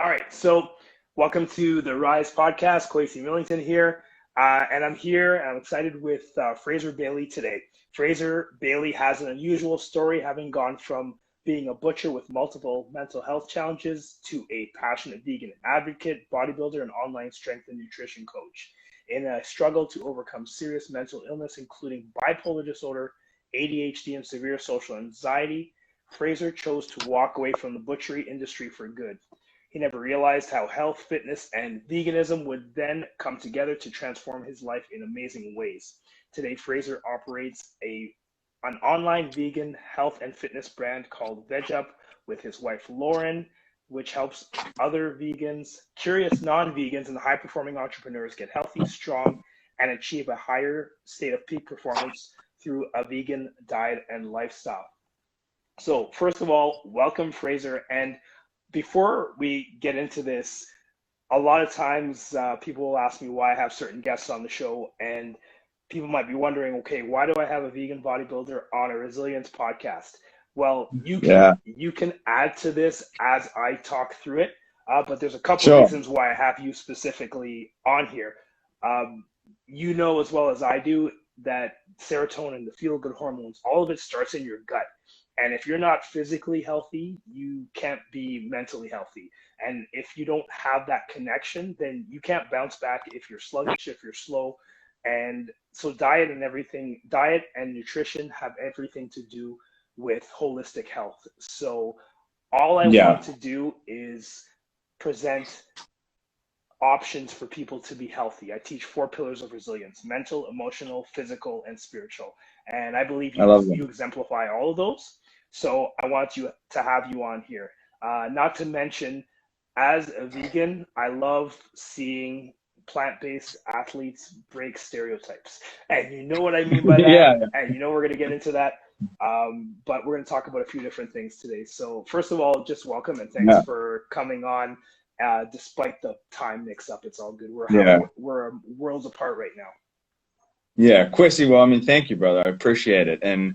All right, so welcome to the Rise podcast. Quasi Millington here, and I'm here and I'm excited with Fraser Bayley today. Fraser Bayley has an unusual story, having gone from being a butcher with multiple mental health challenges to a passionate vegan advocate, bodybuilder, and online strength and nutrition coach. In a struggle to overcome serious mental illness, including bipolar disorder, ADHD, and severe social anxiety, Fraser chose to walk away from the butchery industry for good. He never realized how health, fitness, and veganism would then come together to transform his life in amazing ways. Today, Fraser operates an online vegan health and fitness brand called VegUp with his wife Lauren, which helps other vegans, curious non-vegans, and high-performing entrepreneurs get healthy, strong, and achieve a higher state of peak performance through a vegan diet and lifestyle. So, first of all, welcome, Fraser. And before we get into this, a lot of times people will ask me why I have certain guests on the show, and people might be wondering, okay, why do I have a vegan bodybuilder on a resilience podcast? Well, you can add to this as I talk through it, but there's a couple of reasons why I have you specifically on here. You know as well as I do that serotonin, the feel-good hormones, all of it starts in your gut. And if you're not physically healthy, you can't be mentally healthy. And if you don't have that connection, then you can't bounce back if you're sluggish, if you're slow. And so diet and nutrition have everything to do with holistic health. So all I want to do is present options for people to be healthy. I teach 4 pillars of resilience: mental, emotional, physical, and spiritual. And I believe you exemplify all of those. So I want you to have you on here. Not to mention, as a vegan, I love seeing plant-based athletes break stereotypes. And you know what I mean by that. And you know we're going to get into that. But we're going to talk about a few different things today. So first of all, just welcome and thanks for coming on. Despite the time mix-up, it's all good. We're worlds apart right now. Yeah, Quessy, well, I mean, thank you, brother. I appreciate it. And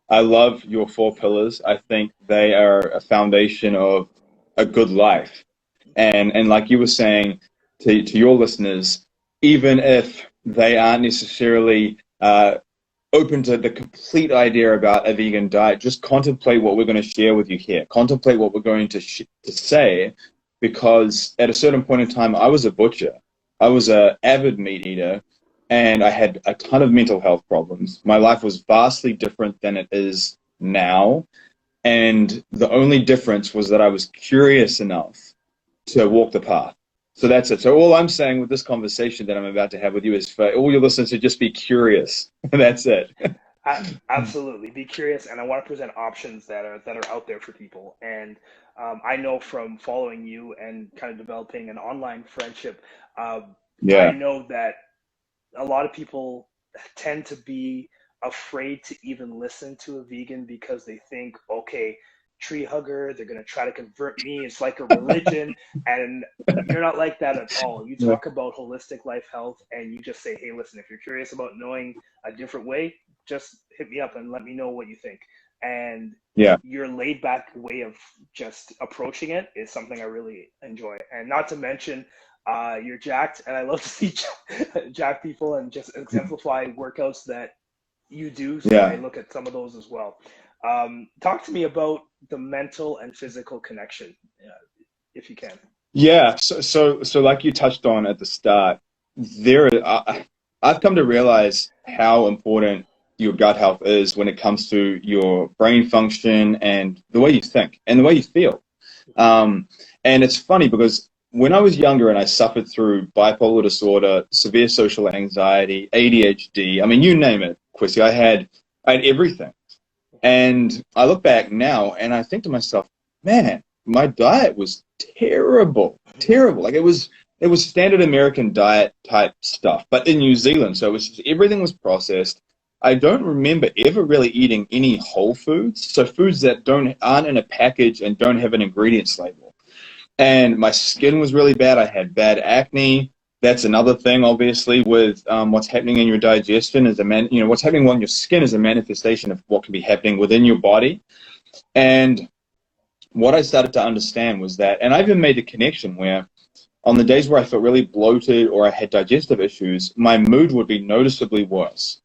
I love your 4 pillars. I think they are a foundation of a good life. And like you were saying to your listeners, even if they aren't necessarily open to the complete idea about a vegan diet, just contemplate what we're going to share with you here. Contemplate what we're going to say, because at a certain point in time, I was a butcher. I was an avid meat eater. And I had a ton of mental health problems. My life was vastly different than it is now. And the only difference was that I was curious enough to walk the path. So that's it. So all I'm saying with this conversation that I'm about to have with you is for all your listeners to just be curious. That's it. Absolutely. Be curious. And I want to present options that are out there for people. And I know from following you and kind of developing an online friendship, I know that a lot of people tend to be afraid to even listen to a vegan because they think, okay, tree hugger, they're going to try to convert me. It's like a religion. And you're not like that at all. You talk about holistic life health and you just say, hey, listen, if you're curious about knowing a different way, just hit me up and let me know what you think. And your laid back way of just approaching it is something I really enjoy. And not to mention, you're jacked, and I love to see jacked people and just exemplify workouts that you do. So I look at some of those as well. Talk to me about the mental and physical connection, if you can. Yeah. So like you touched on at the start, I've come to realize how important your gut health is when it comes to your brain function and the way you think and the way you feel. And it's funny because when I was younger and I suffered through bipolar disorder, severe social anxiety, ADHD, I mean, you name it, Quissy, I had everything. And I look back now and I think to myself, man, my diet was terrible. Like it was standard American diet type stuff, but in New Zealand. So everything was processed. I don't remember ever really eating any whole foods. So foods that aren't in a package and don't have an ingredients label. And my skin was really bad. I had bad acne. That's another thing, obviously, with what's happening in your digestion what's happening on your skin is a manifestation of what can be happening within your body. And what I started to understand was that, and I even made the connection where on the days where I felt really bloated or I had digestive issues, my mood would be noticeably worse.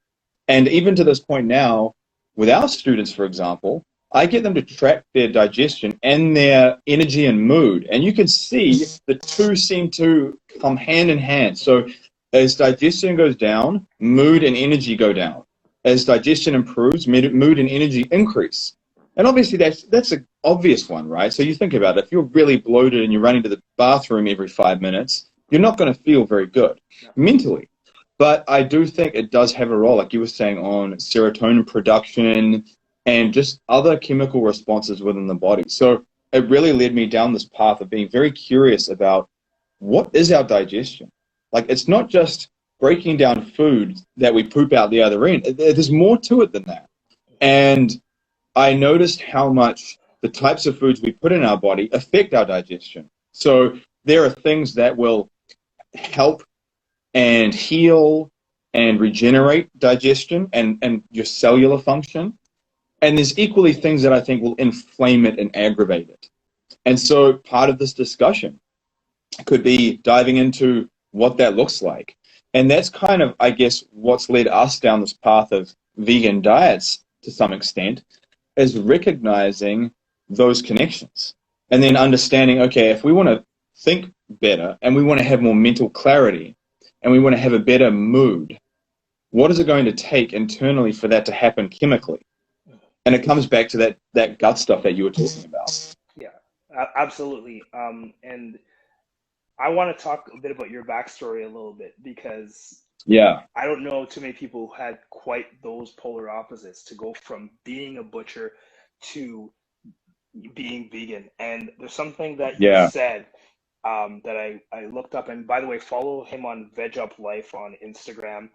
And even to this point now, with our students, for example, I get them to track their digestion and their energy and mood. And you can see the two seem to come hand in hand. So as digestion goes down, mood and energy go down. As digestion improves, mood and energy increase. And obviously that's an obvious one, right? So you think about it, if you're really bloated and you're running to the bathroom every 5 minutes, you're not going to feel very good mentally. But I do think it does have a role, like you were saying, on serotonin production and just other chemical responses within the body. So it really led me down this path of being very curious about what is our digestion? Like, it's not just breaking down food that we poop out the other end. There's more to it than that. And I noticed how much the types of foods we put in our body affect our digestion. So there are things that will help and heal and regenerate digestion and your cellular function. And there's equally things that I think will inflame it and aggravate it. And so part of this discussion could be diving into what that looks like. And that's kind of, I guess, what's led us down this path of vegan diets to some extent, is recognizing those connections and then understanding, okay, if we want to think better and we want to have more mental clarity and we want to have a better mood, what is it going to take internally for that to happen chemically? And it comes back to that gut stuff that you were talking about. Yeah, absolutely. And I want to talk a bit about your backstory a little bit, because I don't know too many people who had quite those polar opposites, to go from being a butcher to being vegan. And there's something that you said that I looked up, and by the way, follow him on VegUp Life on Instagram.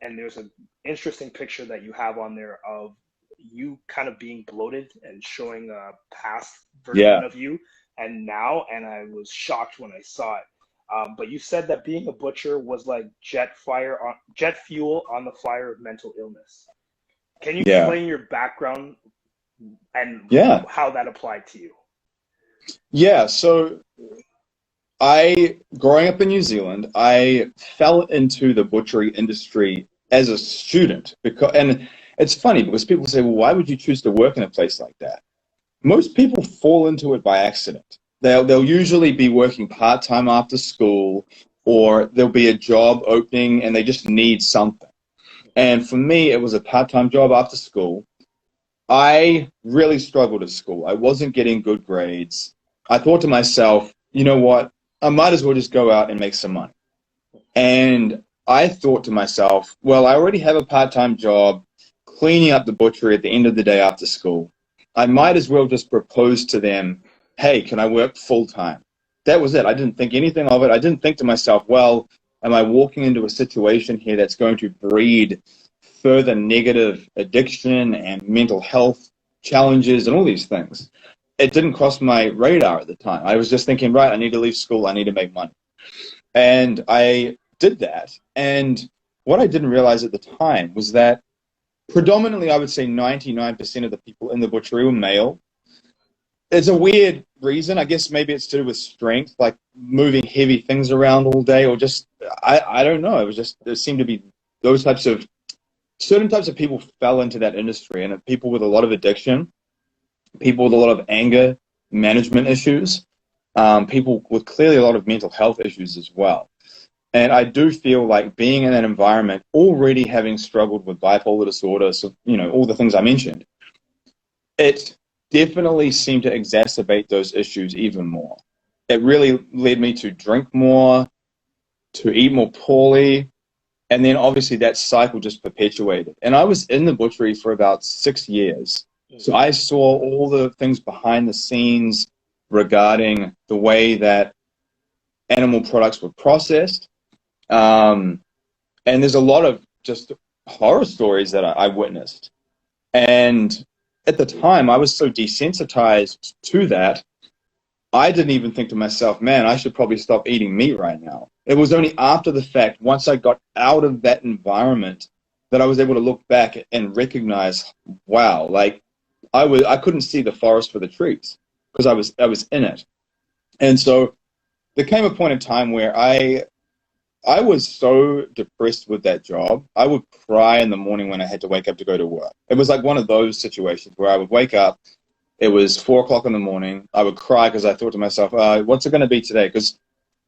And there's an interesting picture that you have on there of you kind of being bloated and showing a past version of you and now, and I was shocked when I saw it. But you said that being a butcher was like jet fuel on the fire of mental illness. Can you explain your background and how that applied to you? Yeah, so growing up in New Zealand, I fell into the butchery industry as a student, and it's funny because people say, well, why would you choose to work in a place like that? Most people fall into it by accident. They'll usually be working part-time after school, or there'll be a job opening and they just need something. And for me, it was a part-time job after school. I really struggled at school. I wasn't getting good grades. I thought to myself, you know what? I might as well just go out and make some money. And I thought to myself, well, I already have a part-time job cleaning up the butchery at the end of the day after school. I might as well just propose to them, hey, can I work full-time? That was it. I didn't think anything of it. I didn't think to myself, well, am I walking into a situation here that's going to breed further negative addiction and mental health challenges and all these things? It didn't cross my radar at the time. I was just thinking, right, I need to leave school. I need to make money. And I did that. And what I didn't realize at the time was that predominantly, I would say 99% of the people in the butchery were male. There's a weird reason. I guess maybe it's to do with strength, like moving heavy things around all day, or just, I don't know. It was just, there seemed to be certain types of people fell into that industry, and people with a lot of addiction, people with a lot of anger management issues, people with clearly a lot of mental health issues as well. And I do feel like being in that environment, already having struggled with bipolar disorder, so, all the things I mentioned, it definitely seemed to exacerbate those issues even more. It really led me to drink more, to eat more poorly, and then obviously that cycle just perpetuated. And I was in the butchery for about 6 years. So I saw all the things behind the scenes regarding the way that animal products were processed. And there's a lot of just horror stories that I witnessed. And at the time, I was so desensitized to that, I didn't even think to myself, man, I should probably stop eating meat right now. It was only after the fact, once I got out of that environment, that I was able to look back and recognize, wow, like I couldn't see the forest for the trees. because I was in it. And so there came a point in time where I was so depressed with that job. I would cry in the morning when I had to wake up to go to work. It was like one of those situations where I would wake up. It was 4 o'clock in the morning. I would cry because I thought to myself, what's it going to be today? Because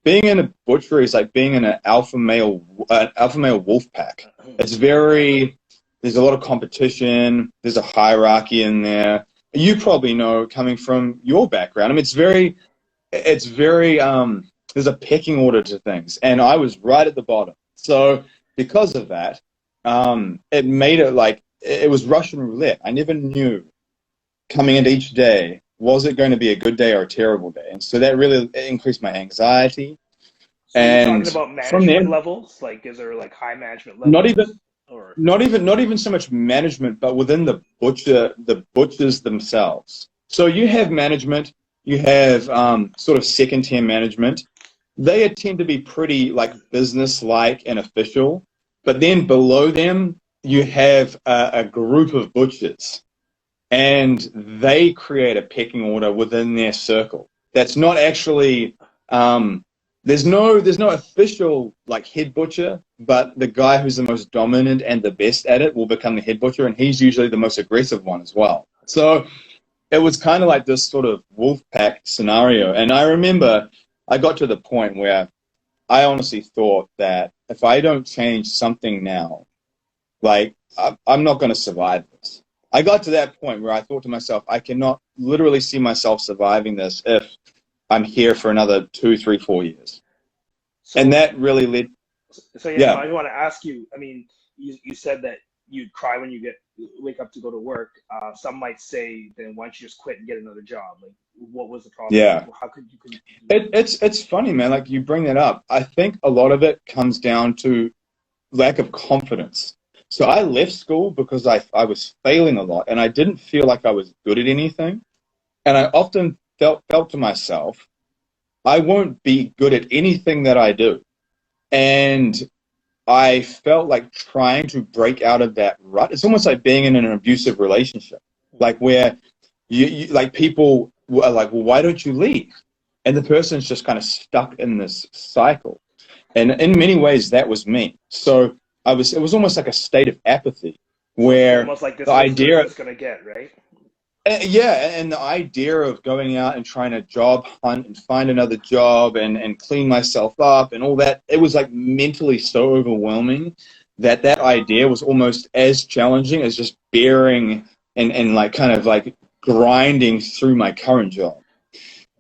being in a butchery is like being in an alpha male wolf pack. It's there's a lot of competition. There's a hierarchy in there. You probably know, coming from your background. I mean, it's very, there's a pecking order to things. And I was right at the bottom. So because of that, it made it like, it was Russian roulette. I never knew coming into each day, was it going to be a good day or a terrible day? And so that really increased my anxiety. So and you're talking about from management there, levels? Like, is there like high management levels? not even so much management, but within the butchers themselves. So you have management, you have sort of second-tier management. They tend to be pretty like business-like and official. But then below them, you have a group of butchers, and they create a pecking order within their circle. That's not actually there's no official like head butcher, but the guy who's the most dominant and the best at it will become the head butcher, and he's usually the most aggressive one as well. So it was kind of like this sort of wolf pack scenario. And I remember I got to the point where I honestly thought that if I don't change something now, like I'm not going to survive this. I got to that point where I thought to myself, I cannot literally see myself surviving this if I'm here for another 2, 3, 4 years. So, and that really led. So Yeah. I want to ask you. I mean, you said that you'd cry when you wake up to go to work. Some might say, then why don't you just quit and get another job? Like, what was the problem? Yeah. How could you? It's funny, man. Like, you bring that up. I think a lot of it comes down to lack of confidence. So I left school because I was failing a lot, and I didn't feel like I was good at anything. And I often felt to myself, I won't be good at anything that I do. And I felt like trying to break out of that rut. It's almost like being in an abusive relationship, like where you like people are like, well, why don't you leave? And the person's just kind of stuck in this cycle. And in many ways, that was me. So it was almost like a state of apathy, where almost like this the idea is going to get right. Yeah, and the idea of going out and trying to job hunt and find another job and clean myself up and all that, it was like mentally so overwhelming that idea was almost as challenging as just bearing and like kind of like grinding through my current job.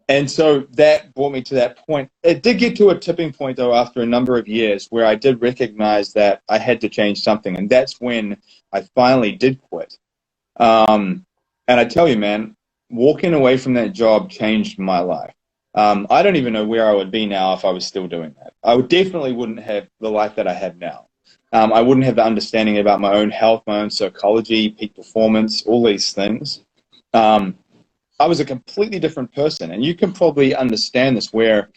And so that brought me to that point. It did get to a tipping point, though, after a number of years, where I did recognize that I had to change something. And that's when I finally did quit. And I tell you, man, walking away from that job changed my life. I don't even know where I would be now if I was still doing that. I definitely wouldn't have the life that I have now. I wouldn't have the understanding about my own health, my own psychology, peak performance, all these things. I was a completely different person. And you can probably understand this, where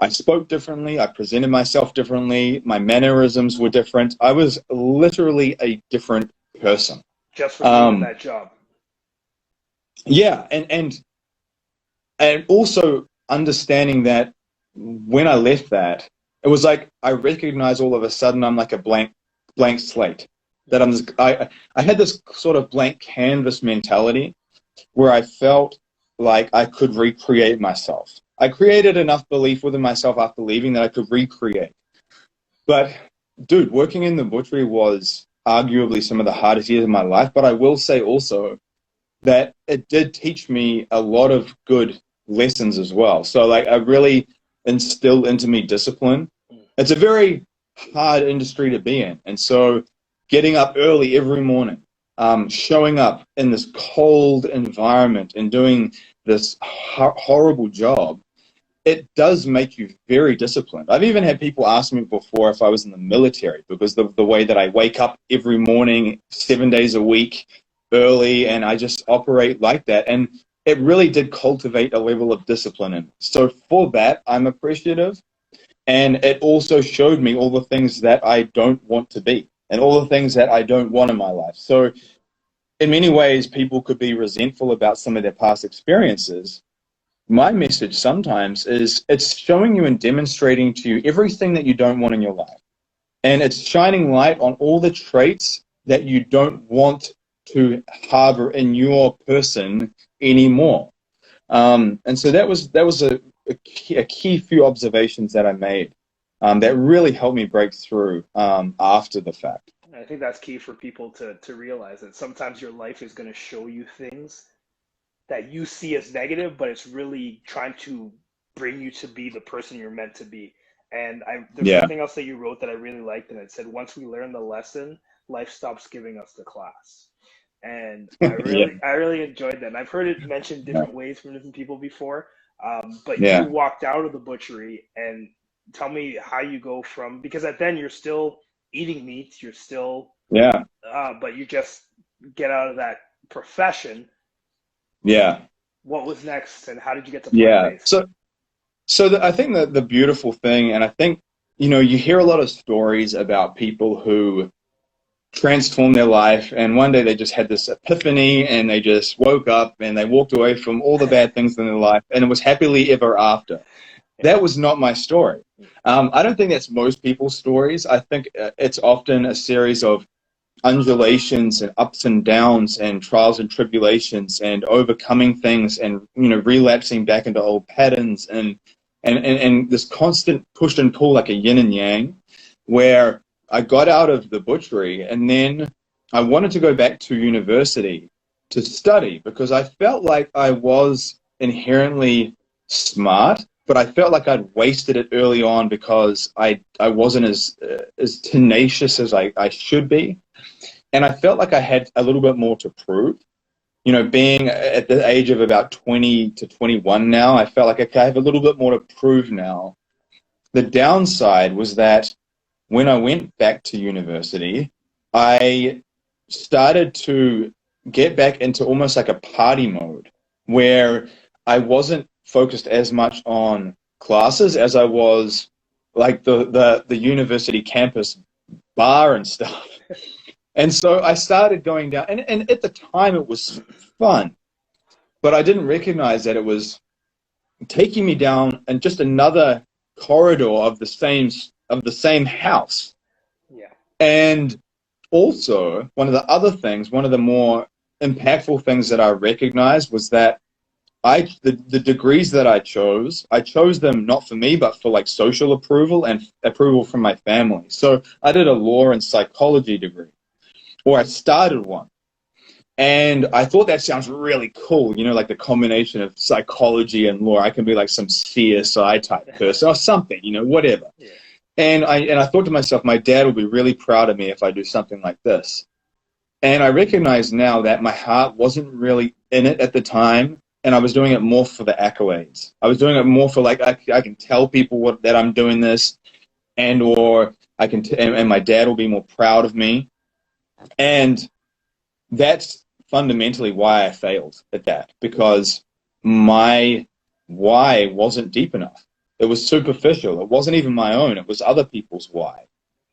I spoke differently, I presented myself differently, my mannerisms were different. I was literally a different person. Just for doing that job. Yeah, and also understanding that when I left that, it was like I recognized all of a sudden I'm like a blank slate. That I had this sort of blank canvas mentality where I felt like I could recreate myself. I created enough belief within myself after leaving that I could recreate. But dude, working in the butchery was arguably some of the hardest years of my life. But I will say also that it did teach me a lot of good lessons as well. So like, I really instilled into me discipline. It's a very hard industry to be in. And so getting up early every morning, showing up in this cold environment and doing this horrible job, it does make you very disciplined. I've even had people ask me before if I was in the military, because the way that I wake up every morning, 7 days a week, early, and I just operate like that. And it really did cultivate a level of discipline in me. So for that, I'm appreciative. And it also showed me all the things that I don't want to be and all the things that I don't want in my life. So in many ways, people could be resentful about some of their past experiences, my message sometimes is it's showing you and demonstrating to you everything that you don't want in your life. And it's shining light on all the traits that you don't want to harbor in your person anymore. And so that was a key few observations that I made that really helped me break through after the fact. I think that's key for people to realize that sometimes your life is going to show you things that you see as negative, but it's really trying to bring you to be the person you're meant to be. And there's something else that you wrote that I really liked, and it said, once we learn the lesson, life stops giving us the class. And I really enjoyed that. And I've heard it mentioned different ways from different people before. But you walked out of the butchery, and tell me how you go from, because at then you're still eating meat, you're still, but you just get out of that profession. What was next, and how did you get to plant-based? So I think that the beautiful thing, and I think, you hear a lot of stories about people who transform their life, and one day they just had this epiphany, and they just woke up, and they walked away from all the bad things in their life, and it was happily ever after. That was not my story. I don't think that's most people's stories. I think it's often a series of undulations and ups and downs and trials and tribulations and overcoming things and relapsing back into old patterns and this constant push and pull like a yin and yang, where I got out of the butchery and then I wanted to go back to university to study because I felt like I was inherently smart, but I felt like I'd wasted it early on because I wasn't as tenacious as I should be. And I felt like I had a little bit more to prove. Being at the age of about 20 to 21 now, I felt like, okay, I have a little bit more to prove now. The downside was that when I went back to university, I started to get back into almost like a party mode where I wasn't focused as much on classes as I was like the university campus bar and stuff. And so I started going down, and at the time it was fun, but I didn't recognize that it was taking me down and just another corridor of the same house. And also one of the more impactful things that I recognized was that the degrees that I chose them not for me, but for like social approval and approval from my family. So I did a law and psychology degree, or I started one. And I thought that sounds really cool, like the combination of psychology and law. I can be like some CSI type person or something, whatever. Yeah. And I thought to myself, my dad will be really proud of me if I do something like this. And I recognize now that my heart wasn't really in it at the time, and I was doing it more for the accolades. I was doing it more for like I can tell people that I'm doing this, and my dad will be more proud of me. And that's fundamentally why I failed at that, because my why wasn't deep enough. It was superficial. It wasn't even my own. It was other people's why.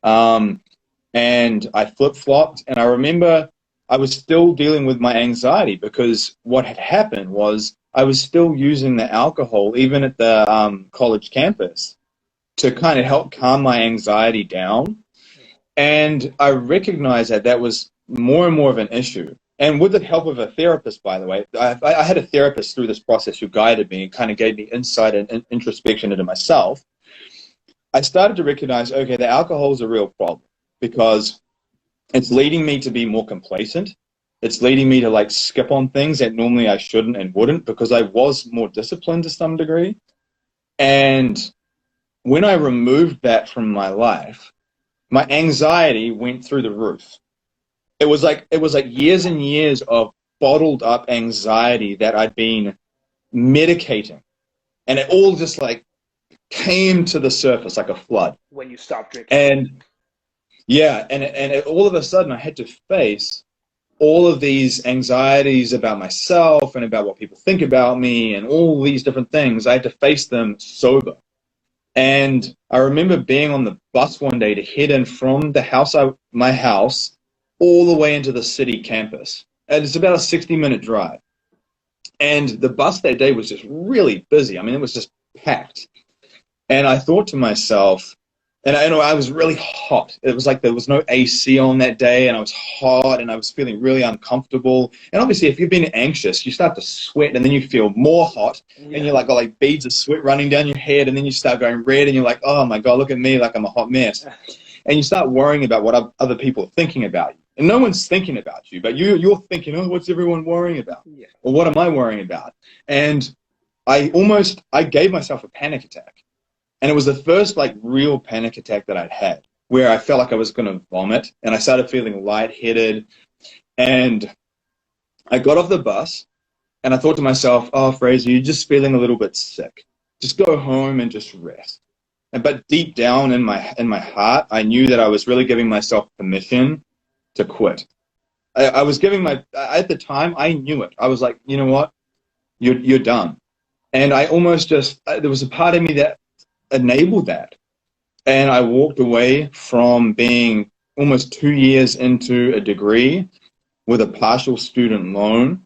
And I flip-flopped, and I remember I was still dealing with my anxiety because what had happened was I was still using the alcohol, even at the college campus, to kind of help calm my anxiety down. And I recognized that was more and more of an issue. And with the help of a therapist, by the way, I had a therapist through this process who guided me and kind of gave me insight and introspection into myself. I started to recognize, okay, the alcohol is a real problem because it's leading me to be more complacent. It's leading me to like skip on things that normally I shouldn't and wouldn't because I was more disciplined to some degree. And when I removed that from my life, my anxiety went through the roof. It was like years and years of bottled up anxiety that I'd been medicating. And it all just like came to the surface like a flood. When you stopped drinking. And yeah, and all of a sudden I had to face all of these anxieties about myself and about what people think about me and all these different things. I had to face them sober. And I remember being on the bus one day to head in from my house all the way into the city campus. And it's about a 60-minute drive. And the bus that day was just really busy. I mean, it was just packed. And I thought to myself, and I was really hot. It was like there was no AC on that day, and I was hot, and I was feeling really uncomfortable. And obviously, if you've been anxious, you start to sweat, and then you feel more hot, and you're like, got like beads of sweat running down your head, and then you start going red, and you're like, oh my God, look at me, like I'm a hot mess. And you start worrying about what other people are thinking about you. And no one's thinking about you, but you're thinking, oh, what's everyone worrying about? Yeah. Or what am I worrying about? And I gave myself a panic attack. And it was the first like real panic attack that I'd had, where I felt like I was going to vomit, and I started feeling lightheaded. And I got off the bus, and I thought to myself, oh, Fraser, you're just feeling a little bit sick. Just go home and just rest. But deep down in my heart, I knew that I was really giving myself permission to quit. I was giving at the time, I knew it. I was like, you know what? You're done. And I almost there was a part of me that enabled that. And I walked away from being almost 2 years into a degree with a partial student loan,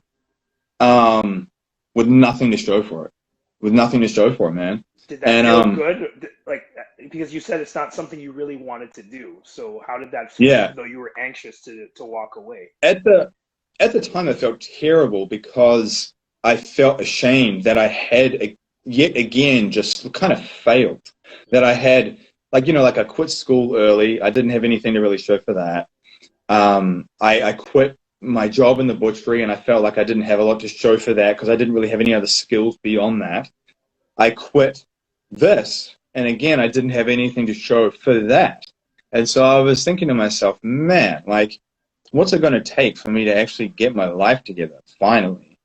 with nothing to show for it. With nothing to show for it, man. Did that feel good? Like, because you said it's not something you really wanted to do. So how did that feel? Yeah. Though you were anxious to walk away. At the time, it felt terrible because I felt ashamed that I had yet again just kind of failed. That I had, like I quit school early. I didn't have anything to really show for that. I quit my job in the butchery, and I felt like I didn't have a lot to show for that because I didn't really have any other skills beyond that. I quit this, and again, I didn't have anything to show for that. And so I was thinking to myself, man, like, what's it going to take for me to actually get my life together finally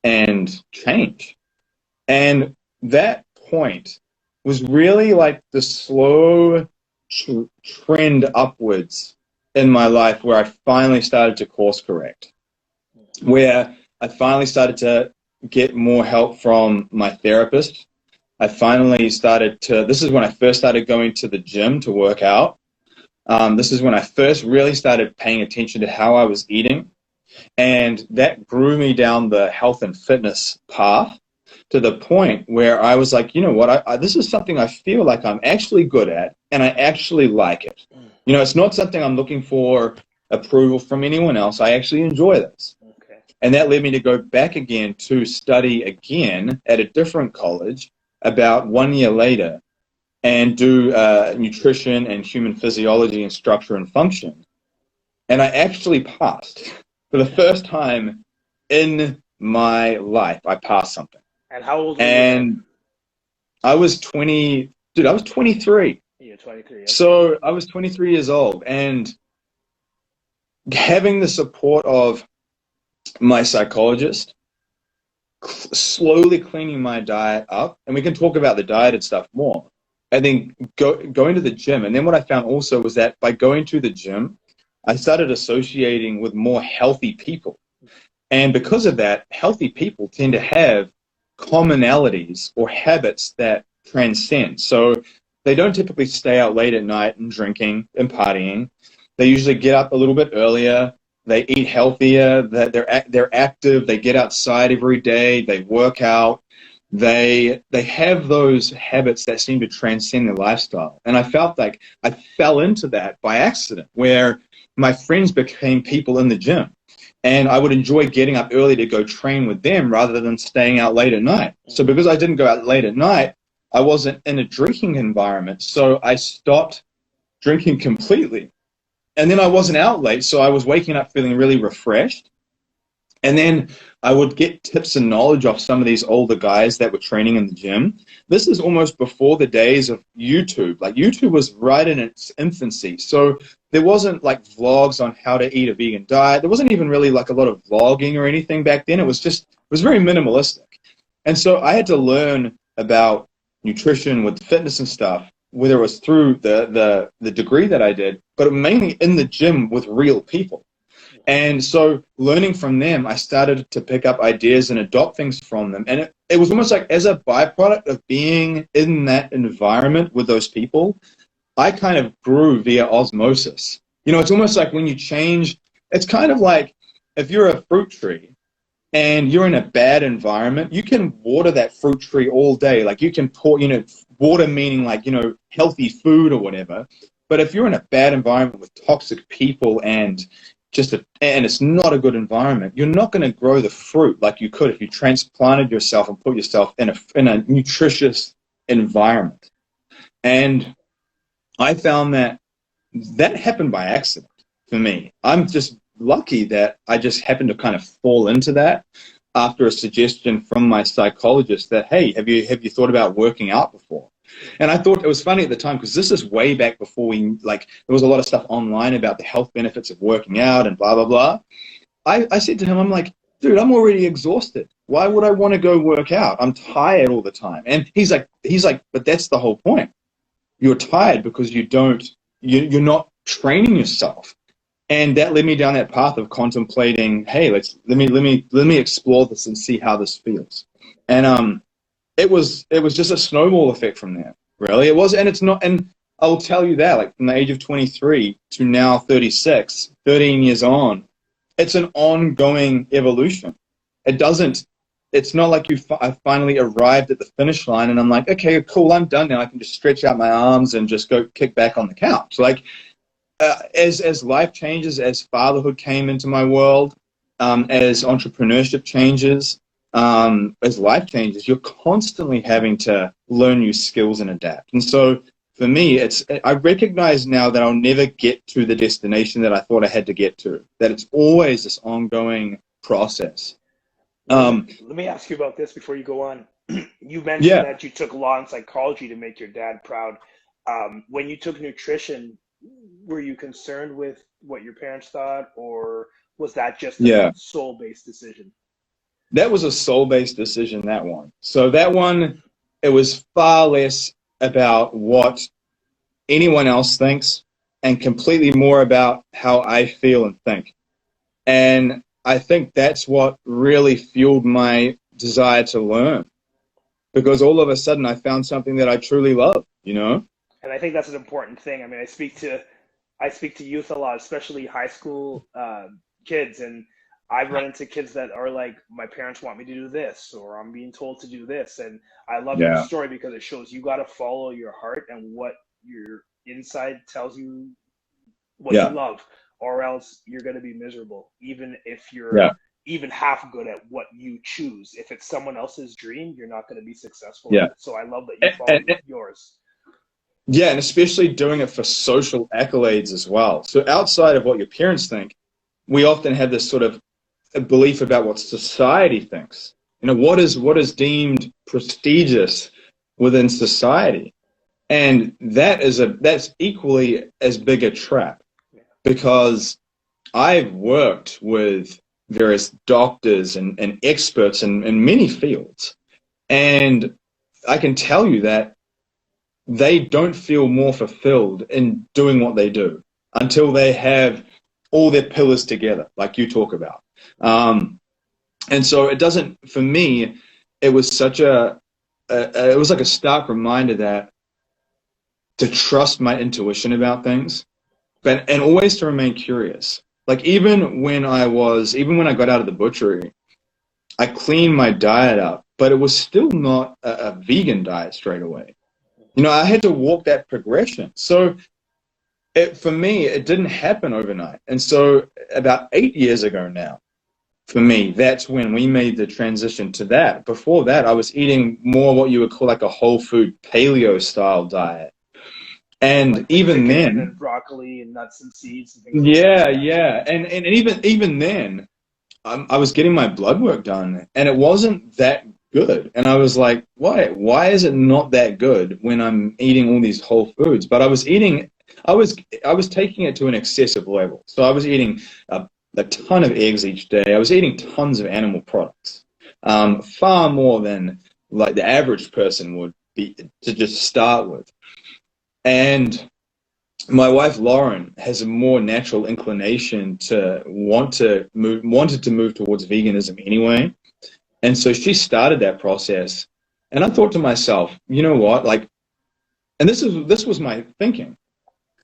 and change? And that point was really like the slow trend upwards in my life, where I finally started to course correct, where I finally started to get more help from my therapist. I finally this is when I first started going to the gym to work out. This is when I first really started paying attention to how I was eating. And that grew me down the health and fitness path to the point where I was like, you know what, this is something I feel like I'm actually good at, and I actually like it. It's not something I'm looking for approval from anyone else. I actually enjoy this. Okay. And that led me to go back again to study again at a different college about 1 year later and do nutrition and human physiology and structure and function. And I actually passed. For the first time in my life, I passed something. And how old were you? And I was 20, dude, I was 23. You're 23. Okay. So I was 23 years old, and having the support of my psychologist, slowly cleaning my diet up, and we can talk about the diet and stuff more, and then going to the gym. And then what I found also was that by going to the gym, I started associating with more healthy people. And because of that, healthy people tend to have commonalities or habits that transcend. So they don't typically stay out late at night and drinking and partying. They usually get up a little bit earlier. They eat healthier. They're active. They get outside every day. They work out. They have those habits that seem to transcend their lifestyle. And I felt like I fell into that by accident, where my friends became people in the gym. And I would enjoy getting up early to go train with them rather than staying out late at night. So because I didn't go out late at night, I wasn't in a drinking environment. So I stopped drinking completely. And then I wasn't out late, so I was waking up feeling really refreshed. And then I would get tips and knowledge off some of these older guys that were training in the gym. This is almost before the days of YouTube. Like, YouTube was right in its infancy. So there wasn't like vlogs on how to eat a vegan diet. There wasn't even really like a lot of vlogging or anything back then. It was very minimalistic. And so I had to learn about nutrition with fitness and stuff, whether it was through the degree that I did, but mainly in the gym with real people. And so learning from them, I started to pick up ideas and adopt things from them. And it was almost like as a byproduct of being in that environment with those people, I kind of grew via osmosis. It's almost like when you change, it's kind of like if you're a fruit tree and you're in a bad environment, you can water that fruit tree all day. Like you can pour, water meaning like, healthy food or whatever. But if you're in a bad environment with toxic people and it's not a good environment, you're not going to grow the fruit like you could if you transplanted yourself and put yourself in a nutritious environment. And I found that happened by accident for me. I'm just lucky that I just happened to kind of fall into that after a suggestion from my psychologist that, hey, have you thought about working out before? And I thought it was funny at the time because this is way back before there was a lot of stuff online about the health benefits of working out and blah, blah, blah. I said to him, I'm like, dude, I'm already exhausted. Why would I want to go work out? I'm tired all the time. And he's like, but that's the whole point. You're tired because you're not training yourself. And that led me down that path of contemplating, hey, let me explore this and see how this feels. And it was just a snowball effect from there, really. It was, and it's not, and I will tell you that, like from the age of 23 to now 36, 13 years on, it's an ongoing evolution. It's not like I finally arrived at the finish line and I'm like, okay, cool, I'm done now. I can just stretch out my arms and just go kick back on the couch. Like, as life changes, as fatherhood came into my world, as entrepreneurship changes, as life changes, you're constantly having to learn new skills and adapt. And so for me, I recognize now that I'll never get to the destination that I thought I had to get to, that it's always this ongoing process. Let me ask you about this before you go on. You mentioned that you took law and psychology to make your dad proud. When you took nutrition, were you concerned with what your parents thought, or was that just a soul-based decision? That was a soul-based decision, that one. So that one, it was far less about what anyone else thinks and completely more about how I feel and think. And I think that's what really fueled my desire to learn, because all of a sudden I found something that I truly love, And I think that's an important thing. I mean, I speak to youth a lot, especially high school kids, and I've run into kids that are like, my parents want me to do this, or I'm being told to do this. And I love your story because it shows you got to follow your heart and what your inside tells you what you love, or else you're going to be miserable, even if you're even half good at what you choose. If it's someone else's dream, you're not going to be successful. So I love that you followed yours. Yeah, and especially doing it for social accolades as well. So outside of what your parents think, we often have this sort of a belief about what society thinks. What is deemed prestigious within society. And that's equally as big a trap, because I've worked with various doctors and experts in many fields, and I can tell you that they don't feel more fulfilled in doing what they do until they have all their pillars together, like you talk about. And so it doesn't, for me, it was such it was like a stark reminder that to trust my intuition about things, and always to remain curious. Like even when I got out of the butchery, I cleaned my diet up, but it was still not a vegan diet straight away. I had to walk that progression. So for me, it didn't happen overnight. And so about 8 years ago now, for me, that's when we made the transition to that. Before that, I was eating more what you would call like a whole food paleo style diet. And like even then, and broccoli and nuts and seeds. And things like that. And even then, I was getting my blood work done, and it wasn't that good. And I was like, why is it not that good when I'm eating all these whole foods? But I was taking it to an excessive level. So I was eating a ton of eggs each day. I was eating tons of animal products, far more than like the average person would be to just start with. And my wife Lauren has a more natural inclination to wanted to move towards veganism anyway. And so she started that process, and I thought to myself, you know what, like, and this was my thinking.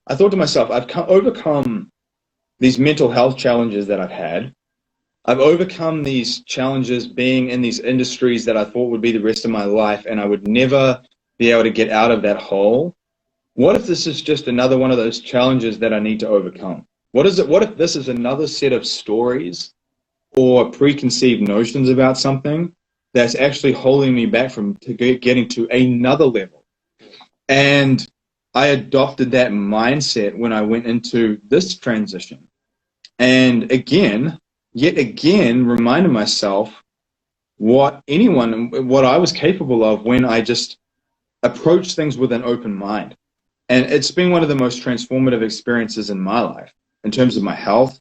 I thought to myself, I've overcome these mental health challenges that I've had. I've overcome these challenges being in these industries that I thought would be the rest of my life, and I would never be able to get out of that hole. What if this is just another one of those challenges that I need to overcome? What if this is another set of stories or preconceived notions about something that's actually holding me back from getting to another level? And I adopted that mindset when I went into this transition. And yet again, reminded myself what I was capable of when I just approached things with an open mind. And it's been one of the most transformative experiences in my life, in terms of my health,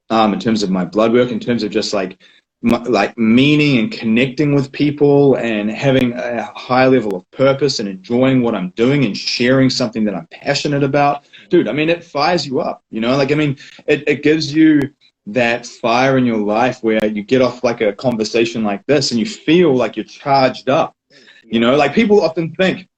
in terms of my blood work, in terms of just like meaning and connecting with people and having a high level of purpose and enjoying what I'm doing and sharing something that I'm passionate about. Dude, I mean, it fires you up, you know, like, I mean, it gives you that fire in your life where you get off like a conversation like this and you feel like you're charged up, you know, like people often think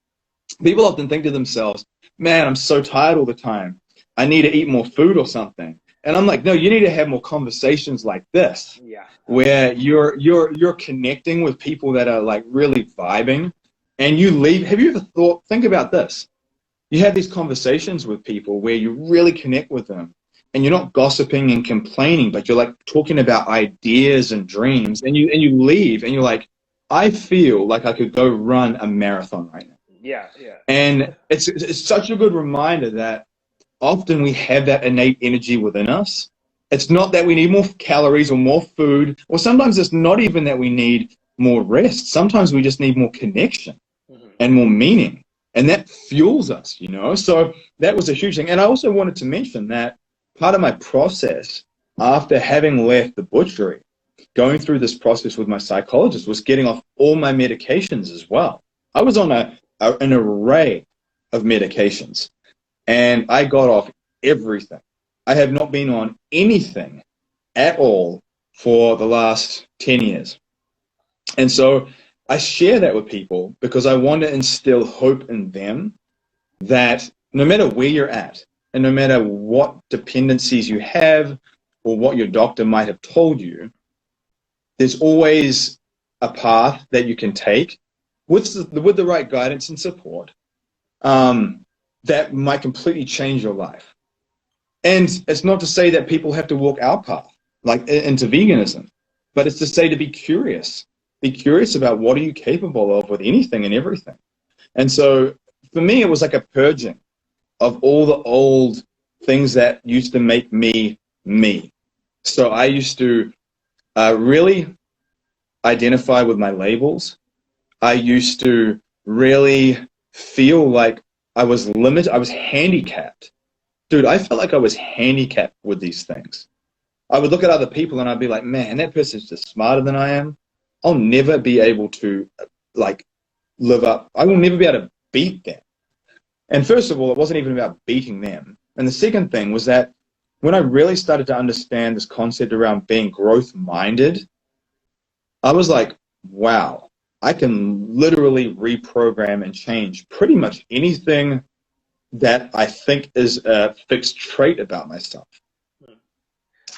to themselves, man, I'm so tired all the time. I need to eat more food or something. And I'm like, no, you need to have more conversations like this, where you're connecting with people that are like really vibing, and you leave. Have you ever think about this? You have these conversations with people where you really connect with them, and you're not gossiping and complaining, but you're like talking about ideas and dreams, and you leave, and you're like, I feel like I could go run a marathon right now. Yeah. And it's such a good reminder that often we have that innate energy within us. It's not that we need more calories or more food, or sometimes it's not even that we need more rest. Sometimes we just need more connection and more meaning, and that fuels us, you know? So that was a huge thing. And I also wanted to mention that part of my process after having left the butchery, going through this process with my psychologist, was getting off all my medications as well. I was on an array of medications, and I got off everything. I have not been on anything at all for the last 10 years. And so I share that with people because I want to instill hope in them that no matter where you're at, and no matter what dependencies you have or what your doctor might have told you, there's always a path that you can take with the right guidance and support that might completely change your life. And it's not to say that people have to walk our path, like into veganism, but it's to say to be curious. Be curious about what are you capable of with anything and everything. And so for me, it was like a purging of all the old things that used to make me me. So I used to really identify with my labels. I used to really feel like I was limited. I was handicapped. Dude, I felt like I was handicapped with these things. I would look at other people and I'd be like, man, that person's just smarter than I am. I'll never be able to like live up. I will never be able to beat them. And first of all, it wasn't even about beating them. And the second thing was that when I really started to understand this concept around being growth-minded, I was like, wow, I can literally reprogram and change pretty much anything that I think is a fixed trait about myself.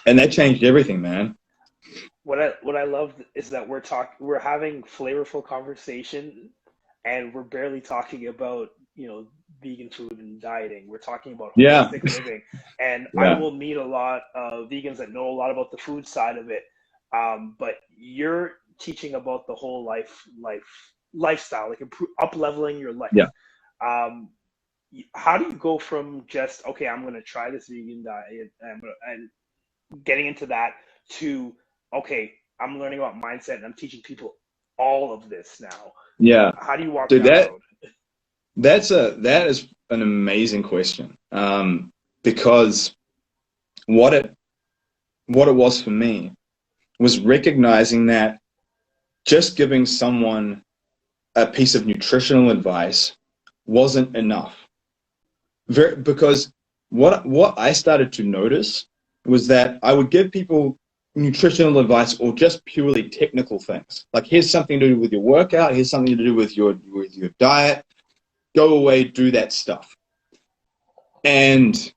And that changed everything, man. What I love is that we're having flavorful conversation, and we're barely talking about, you know, vegan food and dieting. We're talking about holistic living. And I will meet a lot of vegans that know a lot about the food side of it. But you're teaching about the whole lifestyle, like up-leveling your life. How do you go from just, okay, I'm going to try this vegan diet and getting into that to, okay, I'm learning about mindset and I'm teaching people all of this now? Yeah. How do you walk that road? That is an amazing question. Because what it was for me was recognizing that just giving someone a piece of nutritional advice wasn't enough. Because what I started to notice was that I would give people nutritional advice or just purely technical things. Like, here's something to do with your workout, here's something to do with your diet, go away, do that stuff. And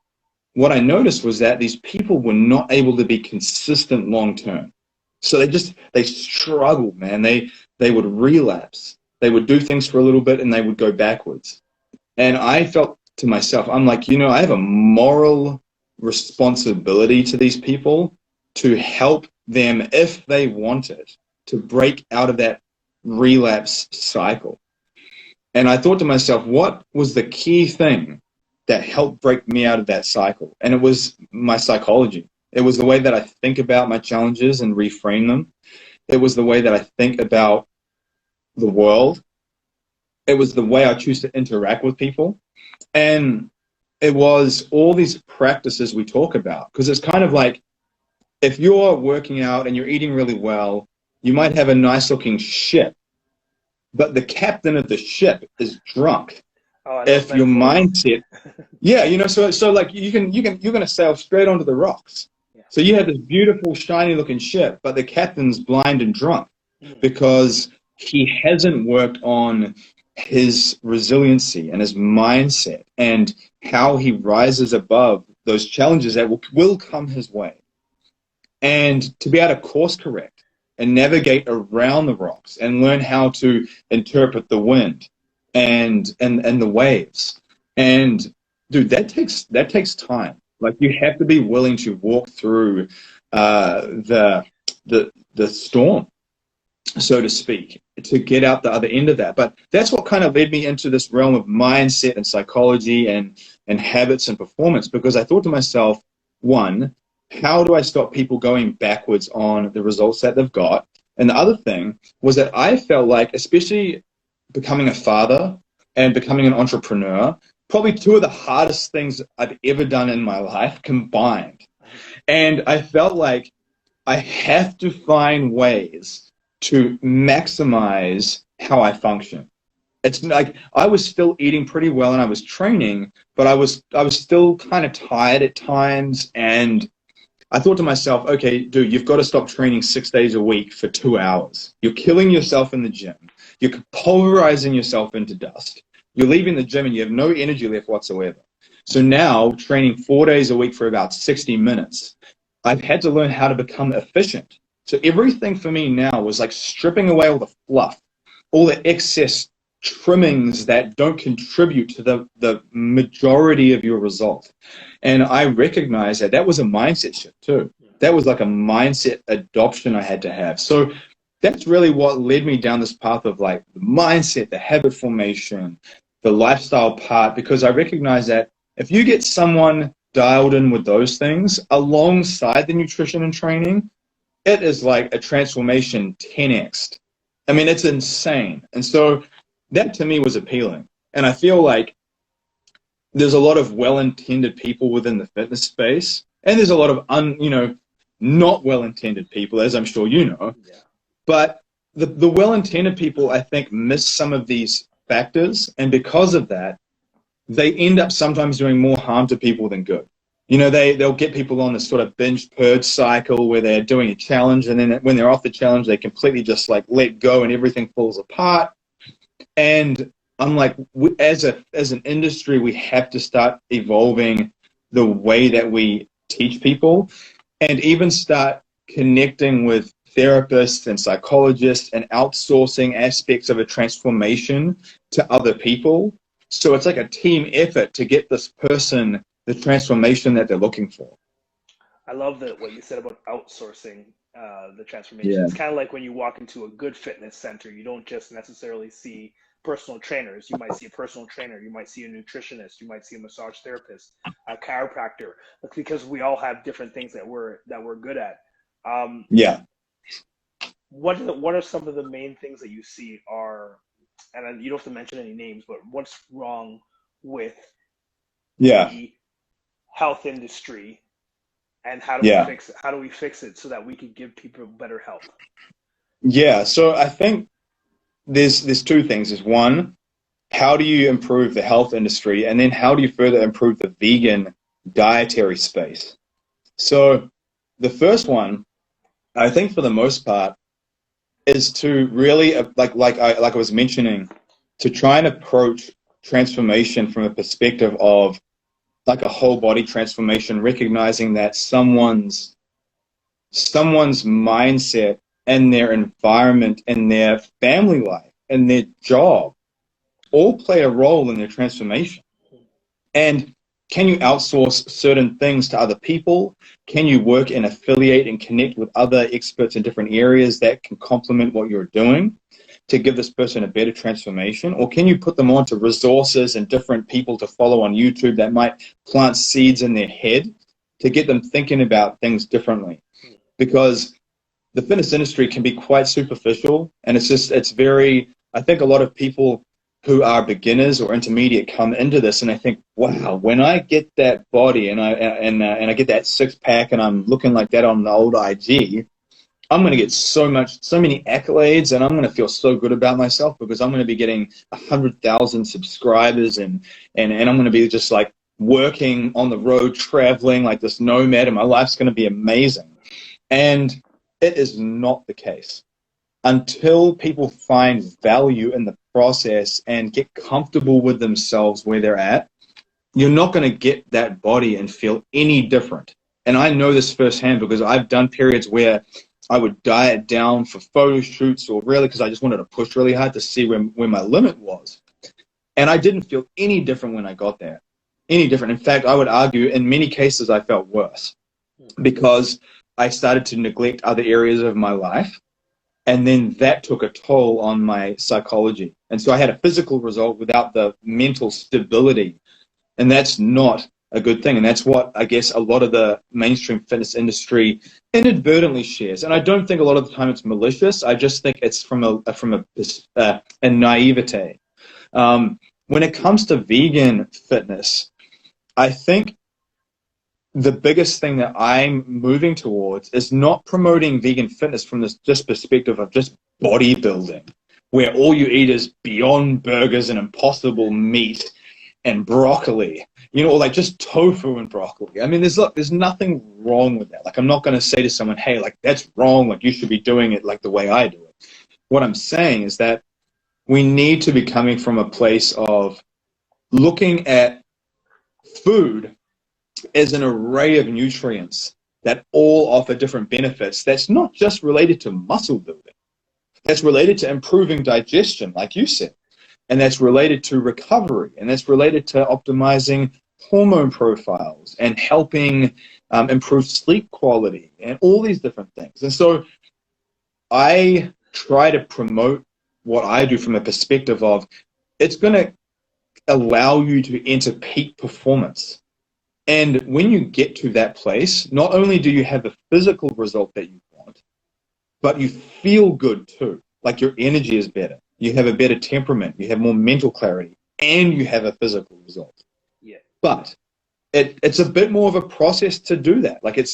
what I noticed was that these people were not able to be consistent long term. So they struggled, man. They would relapse. They would do things for a little bit and they would go backwards. And I felt to myself, I'm like, I have a moral responsibility to these people to help them, if they want it, to break out of that relapse cycle. And I thought to myself, what was the key thing that helped break me out of that cycle? And it was my psychology. It was the way that I think about my challenges and reframe them. It was the way that I think about the world. It was the way I choose to interact with people. And it was all these practices we talk about, because it's kind of like, if you're working out and you're eating really well, you might have a nice looking ship, but the captain of the ship is drunk. If your mindset, so like you're going to sail straight onto the rocks. Yeah. So you have this beautiful, shiny looking ship, but the captain's blind and drunk because he hasn't worked on his resiliency and his mindset and how he rises above those challenges that will come his way. And to be able to course correct and navigate around the rocks and learn how to interpret the wind and the waves. And dude, that takes time. Like, you have to be willing to walk through the storm, so to speak, to get out the other end of that. But that's what kind of led me into this realm of mindset and psychology and habits and performance, because I thought to myself, one, how do I stop people going backwards on the results that they've got? And the other thing was that I felt like, especially becoming a father and becoming an entrepreneur, probably two of the hardest things I've ever done in my life combined. And I felt like I have to find ways to maximize how I function. It's like I was still eating pretty well and I was training, but I was still kind of tired at times. And I thought to myself, okay, dude, you've got to stop training 6 days a week for 2 hours. You're killing yourself in the gym. You're pulverizing yourself into dust. You're leaving the gym and you have no energy left whatsoever. So now, training 4 days a week for about 60 minutes, I've had to learn how to become efficient. So everything for me now was like stripping away all the fluff, all the excess trimmings that don't contribute to the majority of your result. And I recognize that was a mindset shift too. That was like a mindset adoption I had to have. So that's really what led me down this path of like the mindset, the habit formation, the lifestyle part, because I recognize that if you get someone dialed in with those things alongside the nutrition and training, it is like a transformation 10x. I mean, it's insane. And so that to me was appealing. And I feel like there's a lot of well-intended people within the fitness space, and there's a lot of not well-intended people, as I'm sure you know. Yeah. But the well-intended people, I think, miss some of these factors, and because of that, they end up sometimes doing more harm to people than good. They'll get people on this sort of binge purge cycle where they're doing a challenge, and then when they're off the challenge, they completely just like let go and everything falls apart. And I'm like, as an industry, we have to start evolving the way that we teach people, and even start connecting with therapists and psychologists and outsourcing aspects of a transformation to other people. So it's like a team effort to get this person the transformation that they're looking for. I love what you said about outsourcing the transformation. Yeah. It's kind of like when you walk into a good fitness center, you don't just necessarily see personal trainers. You might see a personal trainer, you might see a nutritionist, you might see a massage therapist, a chiropractor, because we all have different things that we're good at. Yeah. What are some of the main things that you see are, and you don't have to mention any names, but what's wrong with the health industry, and how do we fix it? How do we fix it so that we can give people better health? Yeah, so I think there's two things. Is one, how do you improve the health industry, and then how do you further improve the vegan dietary space? So the first one, I think for the most part, is to really like I was mentioning, to try and approach transformation from a perspective of like a whole body transformation, recognizing that someone's someone's mindset and their environment and their family life and their job all play a role in their transformation. And can you outsource certain things to other people? Can you work and affiliate and connect with other experts in different areas that can complement what you're doing to give this person a better transformation? Or can you put them onto resources and different people to follow on YouTube that might plant seeds in their head to get them thinking about things differently? Because the fitness industry can be quite superficial, and it's very, I think a lot of people who are beginners or intermediate come into this and they think, wow, when I get that body and I get that six pack and I'm looking like that on the old IG, I'm going to get so many accolades, and I'm going to feel so good about myself because I'm going to be getting 100,000 subscribers, and I'm going to be just like working on the road, traveling like this nomad, and my life's going to be amazing. And it is not the case. Until people find value in the process and get comfortable with themselves where they're at, you're not going to get that body and feel any different. And I know this firsthand because I've done periods where I would diet down for photo shoots or really because I just wanted to push really hard to see where my limit was. And I didn't feel any different when I got there. Any different. In fact, I would argue in many cases I felt worse because I started to neglect other areas of my life. And then that took a toll on my psychology. And so I had a physical result without the mental stability. And that's not a good thing. And that's what I guess a lot of the mainstream fitness industry inadvertently shares. And I don't think a lot of the time it's malicious. I just think it's from a naivete. When it comes to vegan fitness, I think the biggest thing that I'm moving towards is not promoting vegan fitness from this just perspective of just bodybuilding, where all you eat is Beyond Burgers and Impossible meat and broccoli, or like just tofu and broccoli. I mean, there's nothing wrong with that. Like, I'm not going to say to someone, hey, like, that's wrong. Like, you should be doing it like the way I do it. What I'm saying is that we need to be coming from a place of looking at food as an array of nutrients that all offer different benefits. That's not just related to muscle building. That's related to improving digestion, like you said. And that's related to recovery. And that's related to optimizing hormone profiles and helping improve sleep quality and all these different things. And so I try to promote what I do from a perspective of it's going to allow you to enter peak performance. And when you get to that place, not only do you have the physical result that you want, but you feel good too. Like your energy is better. You have a better temperament. You have more mental clarity. And you have a physical result. Yeah. But it's a bit more of a process to do that. Like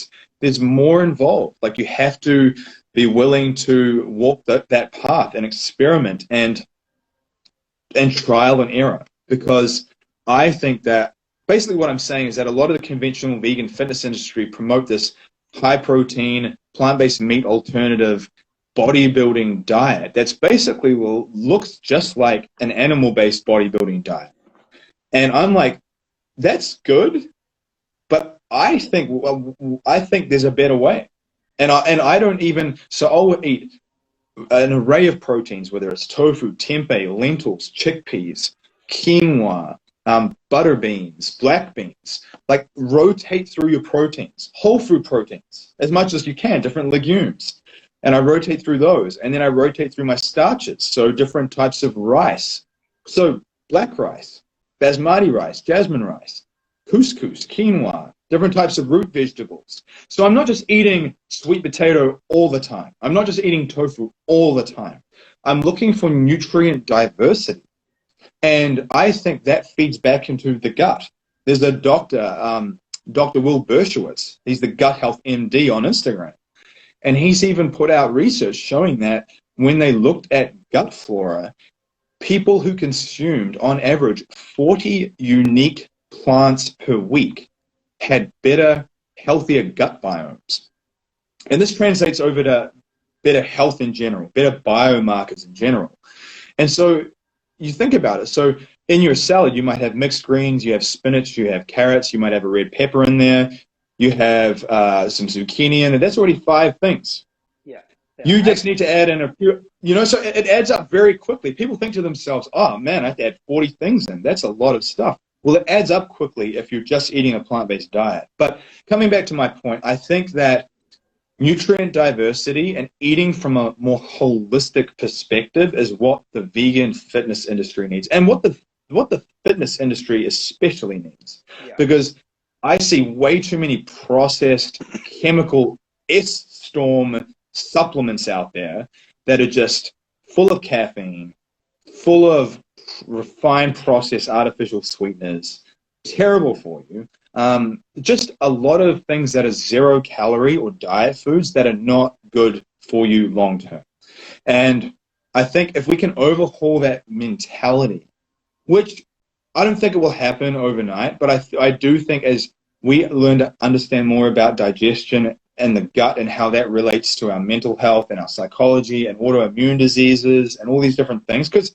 there's more involved. Like you have to be willing to walk that path and experiment and trial and error. Because I think that basically what I'm saying is that a lot of the conventional vegan fitness industry promote this high-protein, plant-based meat alternative bodybuilding diet that's basically looks just like an animal-based bodybuilding diet. And I'm like, that's good, but I think there's a better way. And I don't even, so I'll eat an array of proteins, whether it's tofu, tempeh, lentils, chickpeas, quinoa, butter beans, black beans. Like, rotate through your proteins, whole food proteins, as much as you can, different legumes. And I rotate through those. And then I rotate through my starches, so different types of rice. So black rice, basmati rice, jasmine rice, couscous, quinoa, different types of root vegetables. So I'm not just eating sweet potato all the time. I'm not just eating tofu all the time. I'm looking for nutrient diversity. And I think that feeds back into the gut. There's a doctor, Dr. Will Bershowitz. He's the Gut Health MD on Instagram. And he's even put out research showing that when they looked at gut flora, people who consumed, on average, 40 unique plants per week had better, healthier gut biomes. And this translates over to better health in general, better biomarkers in general. And so you think about it. So in your salad, you might have mixed greens, you have spinach, you have carrots, you might have a red pepper in there. you have some zucchini in it. That's already 5 things. Yeah. You just need to add in a few, so it adds up very quickly. People think to themselves, oh man, I have to add 40 things in. That's a lot of stuff. Well, it adds up quickly if you're just eating a plant-based diet. But coming back to my point, I think that nutrient diversity and eating from a more holistic perspective is what the vegan fitness industry needs, and what the fitness industry especially needs. Yeah. Because I see way too many processed chemical S-storm supplements out there that are just full of caffeine, full of refined processed artificial sweeteners, terrible for you. Just a lot of things that are 0 calorie or diet foods that are not good for you long term. And I think if we can overhaul that mentality, which I don't think it will happen overnight, but I do think as we learn to understand more about digestion and the gut and how that relates to our mental health and our psychology and autoimmune diseases and all these different things, because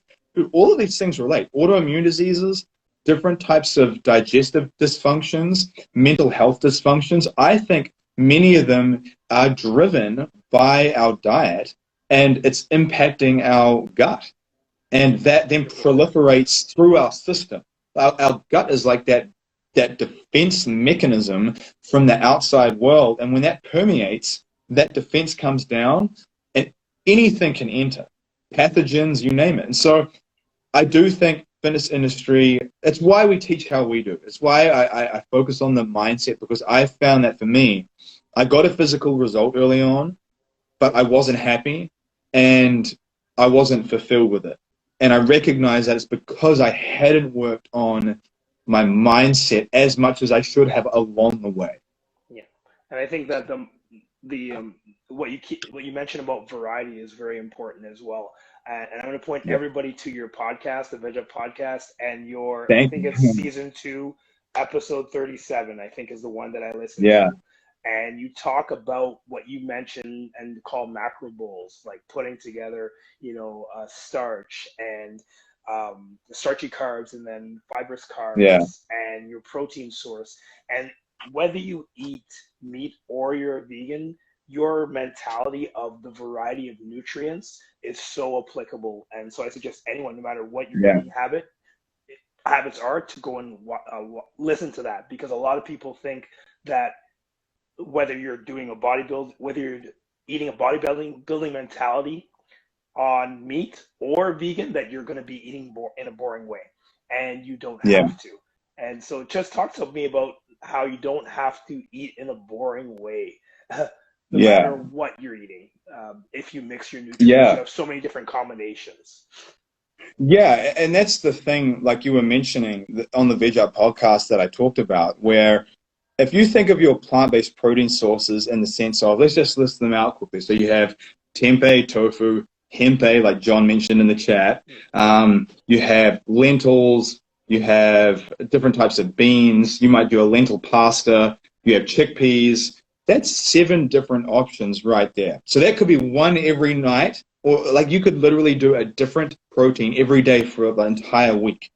all of these things relate. Autoimmune diseases, different types of digestive dysfunctions, mental health dysfunctions. I think many of them are driven by our diet, and it's impacting our gut. And that then proliferates through our system. Our gut is like that defense mechanism from the outside world. And when that permeates, that defense comes down and anything can enter. Pathogens, you name it. And so I do think fitness industry, it's why we teach how we do. It's why I focus on the mindset, because I found that for me, I got a physical result early on, but I wasn't happy and I wasn't fulfilled with it. And I recognize that it's because I hadn't worked on my mindset as much as I should have along the way. Yeah, and I think that what you mentioned about variety is very important as well. And I'm going to point everybody to your podcast, the VegUp podcast, and I think it's season 2, episode 37. I think is the one that I listened to. And you talk about what you mentioned and call macro bowls, like putting together, starch and starchy carbs and then fibrous carbs and your protein source. And whether you eat meat or you're vegan, your mentality of the variety of nutrients is so applicable. And so I suggest anyone, no matter what your eating habits are, to go and listen to that, because a lot of people think that whether you're doing whether you're eating a bodybuilding mentality on meat or vegan, that you're going to be eating in a boring way, and you don't have to. And so just talk to me about how you don't have to eat in a boring way, no matter what you're eating. If you mix your nutrients, you have so many different combinations. Yeah, and that's the thing, like you were mentioning on the VegUp podcast that I talked about, where if you think of your plant-based protein sources in the sense of, let's just list them out quickly. So you have tempeh, tofu, hempeh, like John mentioned in the chat. You have lentils. You have different types of beans. You might do a lentil pasta. You have chickpeas. That's 7 different options right there. So that could be one every night, or like you could literally do a different protein every day for the entire week.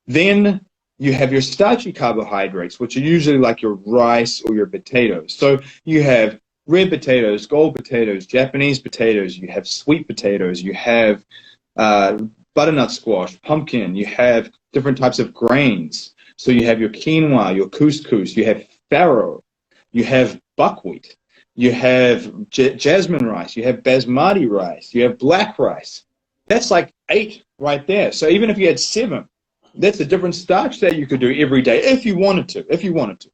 Then you have your starchy carbohydrates, which are usually like your rice or your potatoes. So you have red potatoes, gold potatoes, Japanese potatoes, you have sweet potatoes, you have butternut squash, pumpkin, you have different types of grains. So you have your quinoa, your couscous, you have farro, you have buckwheat, you have jasmine rice, you have basmati rice, you have black rice. That's like 8 right there. So even if you had 7, that's a different starch that you could do every day if you wanted to.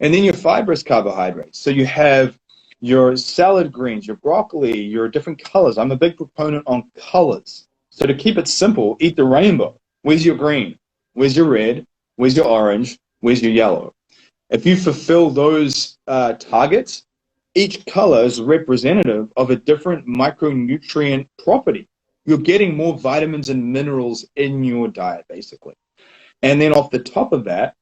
And then your fibrous carbohydrates. So you have your salad greens, your broccoli, your different colors. I'm a big proponent on colors. So to keep it simple, eat the rainbow. Where's your green? Where's your red? Where's your orange? Where's your yellow? If you fulfill those targets, each color is representative of a different micronutrient property. You're getting more vitamins and minerals in your diet, basically. And then off the top of that,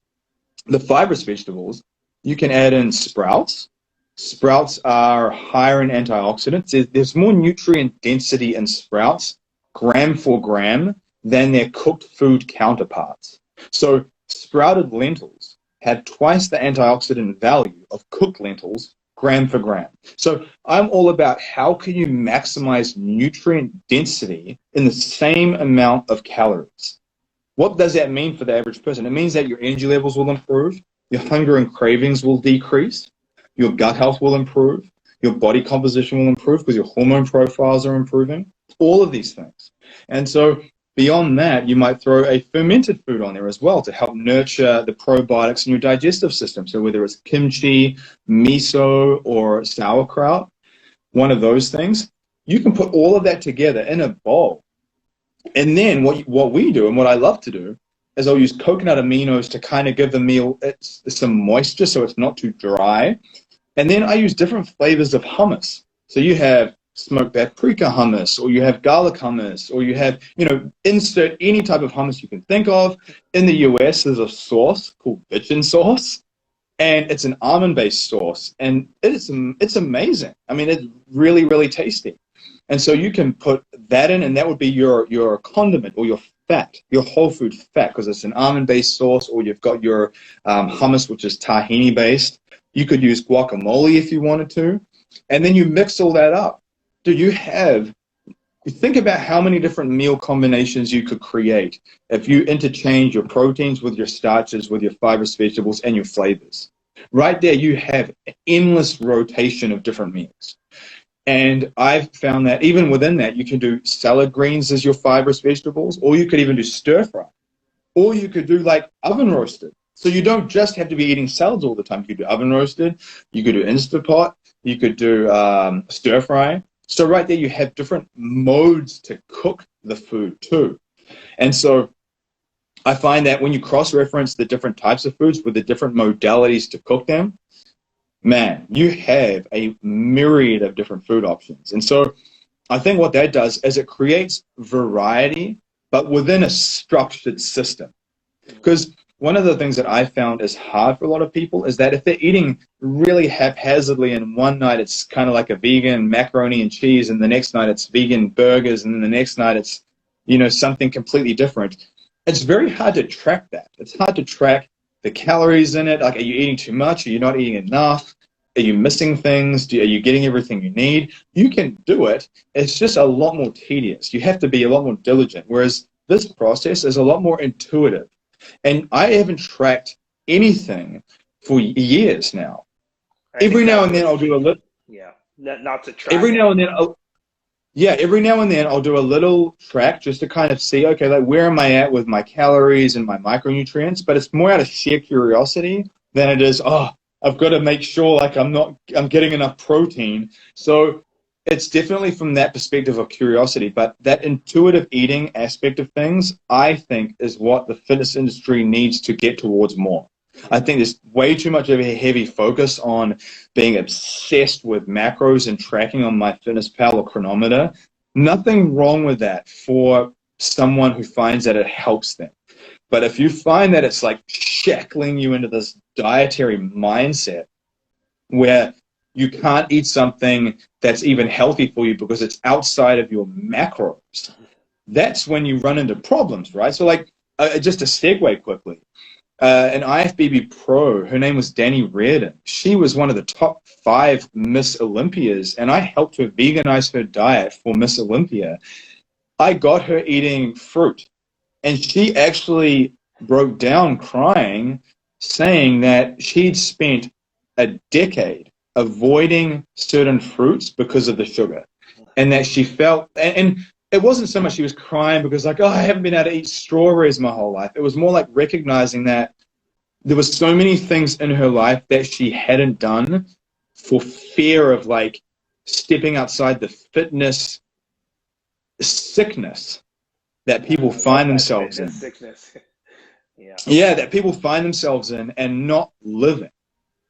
the fibrous vegetables, you can add in sprouts. Sprouts are higher in antioxidants. There's more nutrient density in sprouts, gram for gram, than their cooked food counterparts. So sprouted lentils have twice the antioxidant value of cooked lentils, gram for gram. So I'm all about how can you maximize nutrient density in the same amount of calories. What does that mean for the average person? It means that your energy levels will improve, your hunger and cravings will decrease, your gut health will improve, your body composition will improve because your hormone profiles are improving, all of these things. And so beyond that, you might throw a fermented food on there as well to help nurture the probiotics in your digestive system. So whether it's kimchi, miso, or sauerkraut, one of those things, you can put all of that together in a bowl. And then what we do, and what I love to do, is I'll use coconut aminos to kind of give the meal some moisture so it's not too dry. And then I use different flavors of hummus. So you have smoked paprika hummus, or you have garlic hummus, or you have, insert any type of hummus you can think of. In the US, there's a sauce called bitchin sauce, and it's an almond-based sauce, and it's amazing. I mean, it's really, really tasty. And so you can put that in, and that would be your condiment or your fat, your whole food fat, because it's an almond-based sauce, or you've got your hummus, which is tahini-based. You could use guacamole if you wanted to, and then you mix all that up. Dude, you think about how many different meal combinations you could create if you interchange your proteins with your starches, with your fibrous vegetables, and your flavors. Right there, you have an endless rotation of different meals. And I've found that even within that, you can do salad greens as your fibrous vegetables, or you could even do stir fry, or you could do like oven roasted. So you don't just have to be eating salads all the time. You could do oven roasted, you could do Instapot, you could do stir fry. So right there, you have different modes to cook the food too. And so I find that when you cross-reference the different types of foods with the different modalities to cook them, man, you have a myriad of different food options. And so I think what that does is it creates variety, but within a structured system. Because one of the things that I found is hard for a lot of people is that if they're eating really haphazardly, and one night it's kind of like a vegan macaroni and cheese, and the next night it's vegan burgers, and then the next night it's, something completely different, it's very hard to track that. It's hard to track the calories in it. Like, are you eating too much? Are you not eating enough? Are you missing things? Are you getting everything you need? You can do it. It's just a lot more tedious. You have to be a lot more diligent, whereas this process is a lot more intuitive. And I haven't tracked anything for years now. Every now and then I'll do a little. Yeah, not to track. Every now and then I'll do a little track just to kind of see, okay, like where am I at with my calories and my micronutrients? But it's more out of sheer curiosity than it is, I've got to make sure like I'm getting enough protein. So it's definitely from that perspective of curiosity, but that intuitive eating aspect of things, I think, is what the fitness industry needs to get towards more. I think there's way too much of a heavy focus on being obsessed with macros and tracking on MyFitnessPal or Chronometer. Nothing wrong with that for someone who finds that it helps them. But if you find that it's like shackling you into this dietary mindset where you can't eat something that's even healthy for you because it's outside of your macros, that's when you run into problems, right? So like, just to segue quickly, an IFBB pro, her name was Danny Reardon. She was one of the top 5 Miss Olympias, and I helped her veganize her diet for Miss Olympia. I got her eating fruit, and she actually broke down crying, saying that she'd spent a decade avoiding certain fruits because of the sugar, and that she felt, and it wasn't so much she was crying because like, I haven't been able to eat strawberries my whole life. It was more like recognizing that there was so many things in her life that she hadn't done for fear of like stepping outside the fitness sickness that people find themselves in. Sickness. Yeah, that people find themselves in and not living.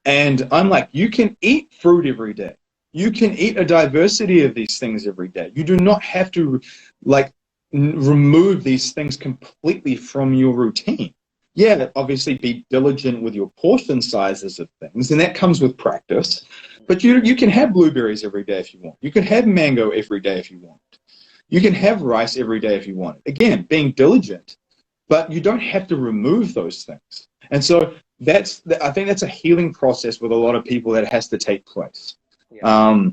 And I'm like, you can eat fruit every day. You can eat a diversity of these things every day. You do not have to like remove these things completely from your routine. Yeah, obviously be diligent with your portion sizes of things, and that comes with practice. But you can have blueberries every day if you want. You can have mango every day if you want. You can have rice every day if you want. Again, being diligent, but you don't have to remove those things. And so I think that's a healing process with a lot of people that has to take place. Yeah.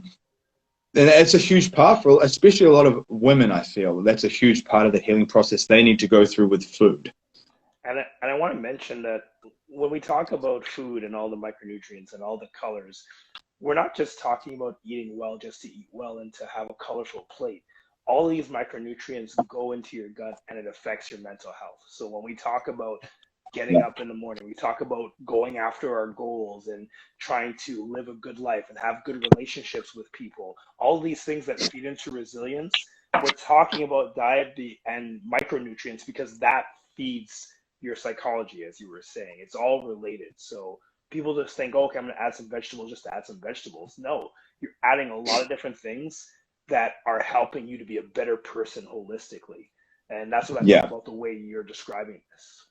And it's a huge part for, especially a lot of women, I feel. That's a huge part of the healing process they need to go through with food. And I want to mention that when we talk about food and all the micronutrients and all the colors, we're not just talking about eating well just to eat well and to have a colorful plate. All these micronutrients go into your gut and it affects your mental health. So when we talk about getting Yeah. up in the morning, we talk about going after our goals and trying to live a good life and have good relationships with people, all these things that feed into resilience. We're talking about diet and micronutrients because that feeds your psychology, as you were saying. It's all related. So people just think, oh, okay, I'm going to add some vegetables just to add some vegetables. No, you're adding a lot of different things that are helping you to be a better person holistically. And that's what I love about the way you're describing this.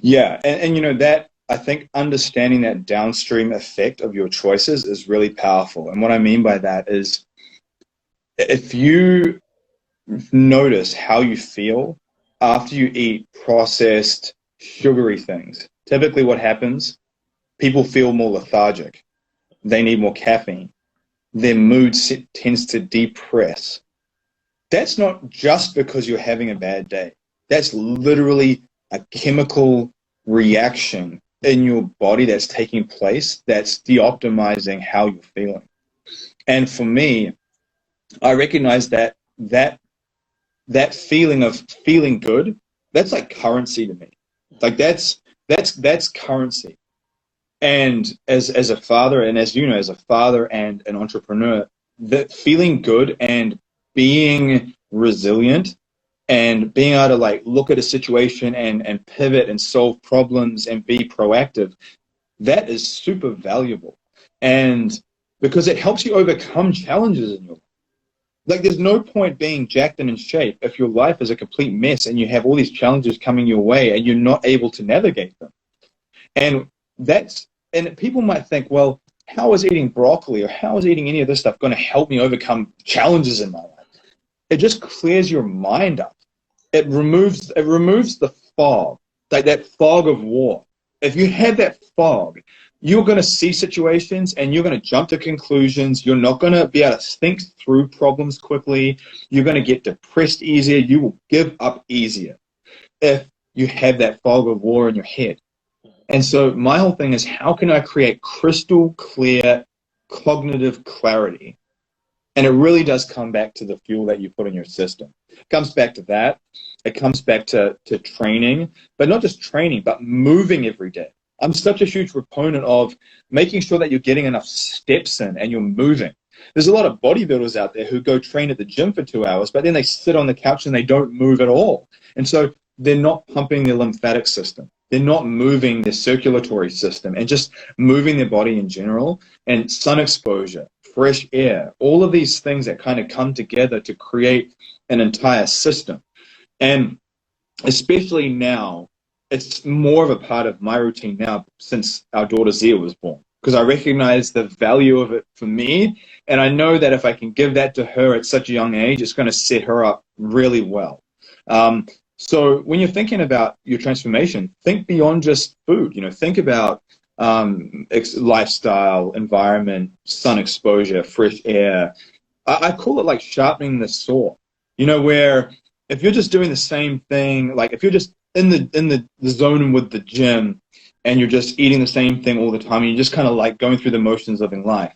Yeah. And you know, that I think understanding that downstream effect of your choices is really powerful. And what I mean by that is if you notice how you feel after you eat processed, sugary things, typically what happens, people feel more lethargic. They need more caffeine. Their mood tends to depress. That's not just because you're having a bad day. That's literally a chemical reaction in your body that's taking place that's de-optimizing how you're feeling. And for me, I recognize that feeling of feeling good, that's like currency to me. Like that's currency. And as a father, and as you know, as a father and an entrepreneur, that feeling good and being resilient and being able to like look at a situation and pivot and solve problems and be proactive, that is super valuable. And because it helps you overcome challenges in your life. Like there's no point being jacked and in shape if your life is a complete mess and you have all these challenges coming your way and you're not able to navigate them. And people might think, well, how is eating broccoli or how is eating any of this stuff going to help me overcome challenges in my life? It just clears your mind up. It removes the fog, like that fog of war. If you have that fog, you're going to see situations and you're going to jump to conclusions. You're not going to be able to think through problems quickly. You're going to get depressed easier. You will give up easier if you have that fog of war in your head. And so my whole thing is, how can I create crystal clear cognitive clarity? And it really does come back to the fuel that you put in your system. It comes back to that. It comes back to training, but not just training, but moving every day. I'm such a huge proponent of making sure that you're getting enough steps in and you're moving. There's a lot of bodybuilders out there who go train at the gym for 2 hours, but then they sit on the couch and they don't move at all. And so they're not pumping their lymphatic system. They're not moving their circulatory system and just moving their body in general, and sun exposure, fresh air, all of these things that kind of come together to create an entire system. And especially now, it's more of a part of my routine now since our daughter Zia was born, because I recognize the value of it for me. And I know that if I can give that to her at such a young age, it's going to set her up really well. So when you're thinking about your transformation, think beyond just food. You know, think about lifestyle, environment, sun exposure, fresh air. I call it like sharpening the saw. You know, where if you're just doing the same thing, like if you're just in the zone with the gym and you're just eating the same thing all the time, and you're just kind of like going through the motions of in life,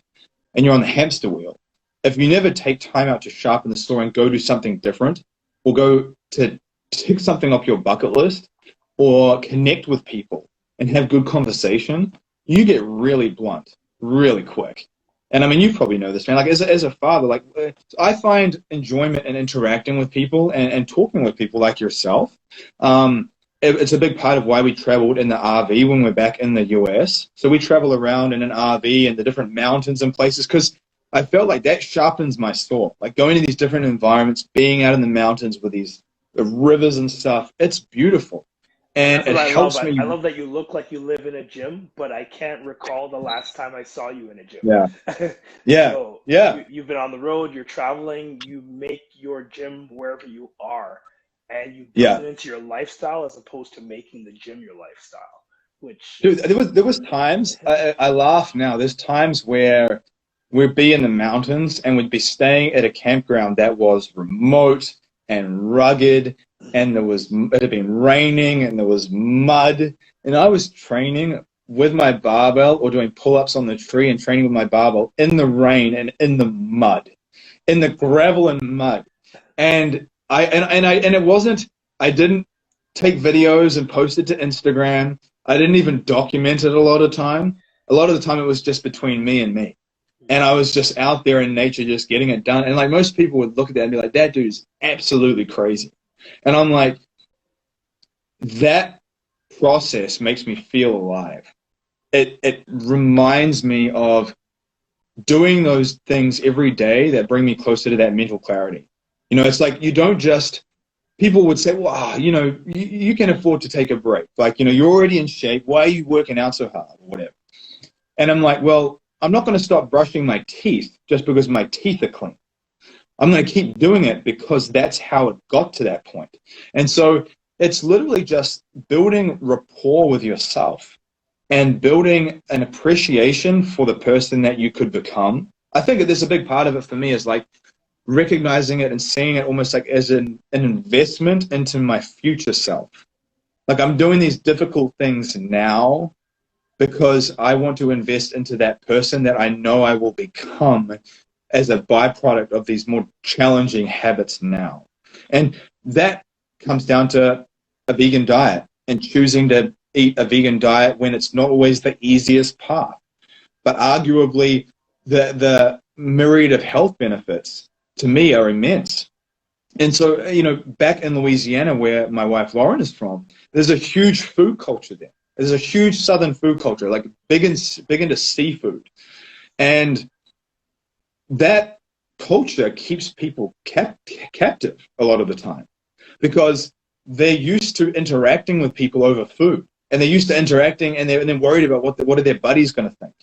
and you're on the hamster wheel. If you never take time out to sharpen the saw and go do something different, or go to tick something off your bucket list, or connect with people and have good conversation, you get really blunt really quick. And I mean, you probably know this, man. Like as a father, like I find enjoyment in interacting with people and talking with people like yourself. It's a big part of why we traveled in the RV when we're back in the US. So we travel around in an RV and the different mountains and places, because I felt like that sharpens my saw. Like going to these different environments, being out in the mountains with these rivers and stuff, it's beautiful. And it helps me. I love that you look like you live in a gym, but I can't recall the last time I saw you in a gym. Yeah. Yeah. So yeah. you've been on the road, you're traveling, you make your gym wherever you are, and you build it into your lifestyle as opposed to making the gym your lifestyle. which Dude, there was times, I laugh now, there's times where we'd be in the mountains and we'd be staying at a campground that was remote and rugged, and it had been raining and there was mud, and I was training with my barbell or doing pull-ups on the tree and training with my barbell in the rain and in the mud, in the gravel and mud. And it wasn't, I didn't take videos and post it to Instagram. I didn't even document it a lot of the time. A lot of the time it was just between me and me. And I was just out there in nature just getting it done. And like most people would look at that and be like, that dude is absolutely crazy. And I'm like, that process makes me feel alive. It reminds me of doing those things every day that bring me closer to that mental clarity. You know, it's like you don't just, people would say, well, you know, you can afford to take a break. Like, you know, you're already in shape. Why are you working out so hard or whatever? And I'm like, well, I'm not going to stop brushing my teeth just because my teeth are clean. I'm going to keep doing it because that's how it got to that point. And so it's literally just building rapport with yourself and building an appreciation for the person that you could become. I think that there's a big part of it for me is like recognizing it and seeing it almost like as an investment into my future self. Like I'm doing these difficult things now because I want to invest into that person that I know I will become as a byproduct of these more challenging habits now. And that comes down to a vegan diet and choosing to eat a vegan diet when it's not always the easiest path. But arguably, the myriad of health benefits to me are immense. And so, you know, back in Louisiana, where my wife Lauren is from, there's a huge food culture there. There's a huge Southern food culture, like big into seafood. And that culture keeps people captive a lot of the time because they're used to interacting with people over food. And they're used to interacting and they're worried about what are their buddies going to think.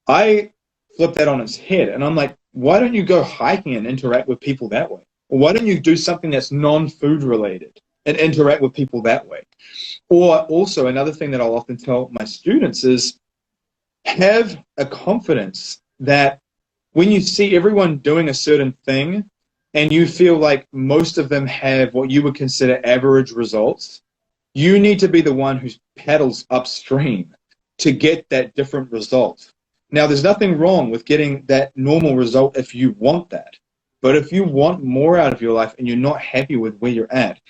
I flip that on its head and I'm like, why don't you go hiking and interact with people that way? Or why don't you do something that's non-food related and interact with people that way? Or also another thing that I'll often tell my students is have a confidence that when you see everyone doing a certain thing and you feel like most of them have what you would consider average results, you need to be the one who paddles upstream to get that different result. Now, there's nothing wrong with getting that normal result if you want that. But if you want more out of your life and you're not happy with where you're at,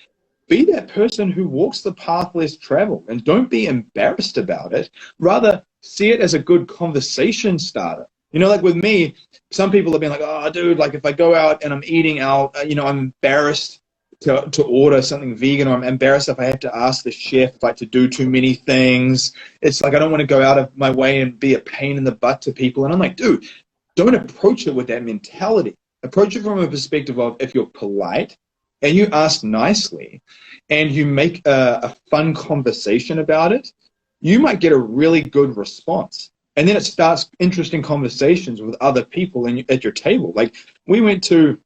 be that person who walks the path less traveled and don't be embarrassed about it. Rather, see it as a good conversation starter. You know, like with me, some people have been like, oh, dude, like if I go out and I'm eating out, you know, I'm embarrassed to order something vegan, or I'm embarrassed if I have to ask the chef like to do too many things. It's like I don't want to go out of my way and be a pain in the butt to people. And I'm like, dude, don't approach it with that mentality. Approach it from a perspective of if you're polite and you ask nicely and you make a fun conversation about it, you might get a really good response. And then it starts interesting conversations with other people at your table. Like we went to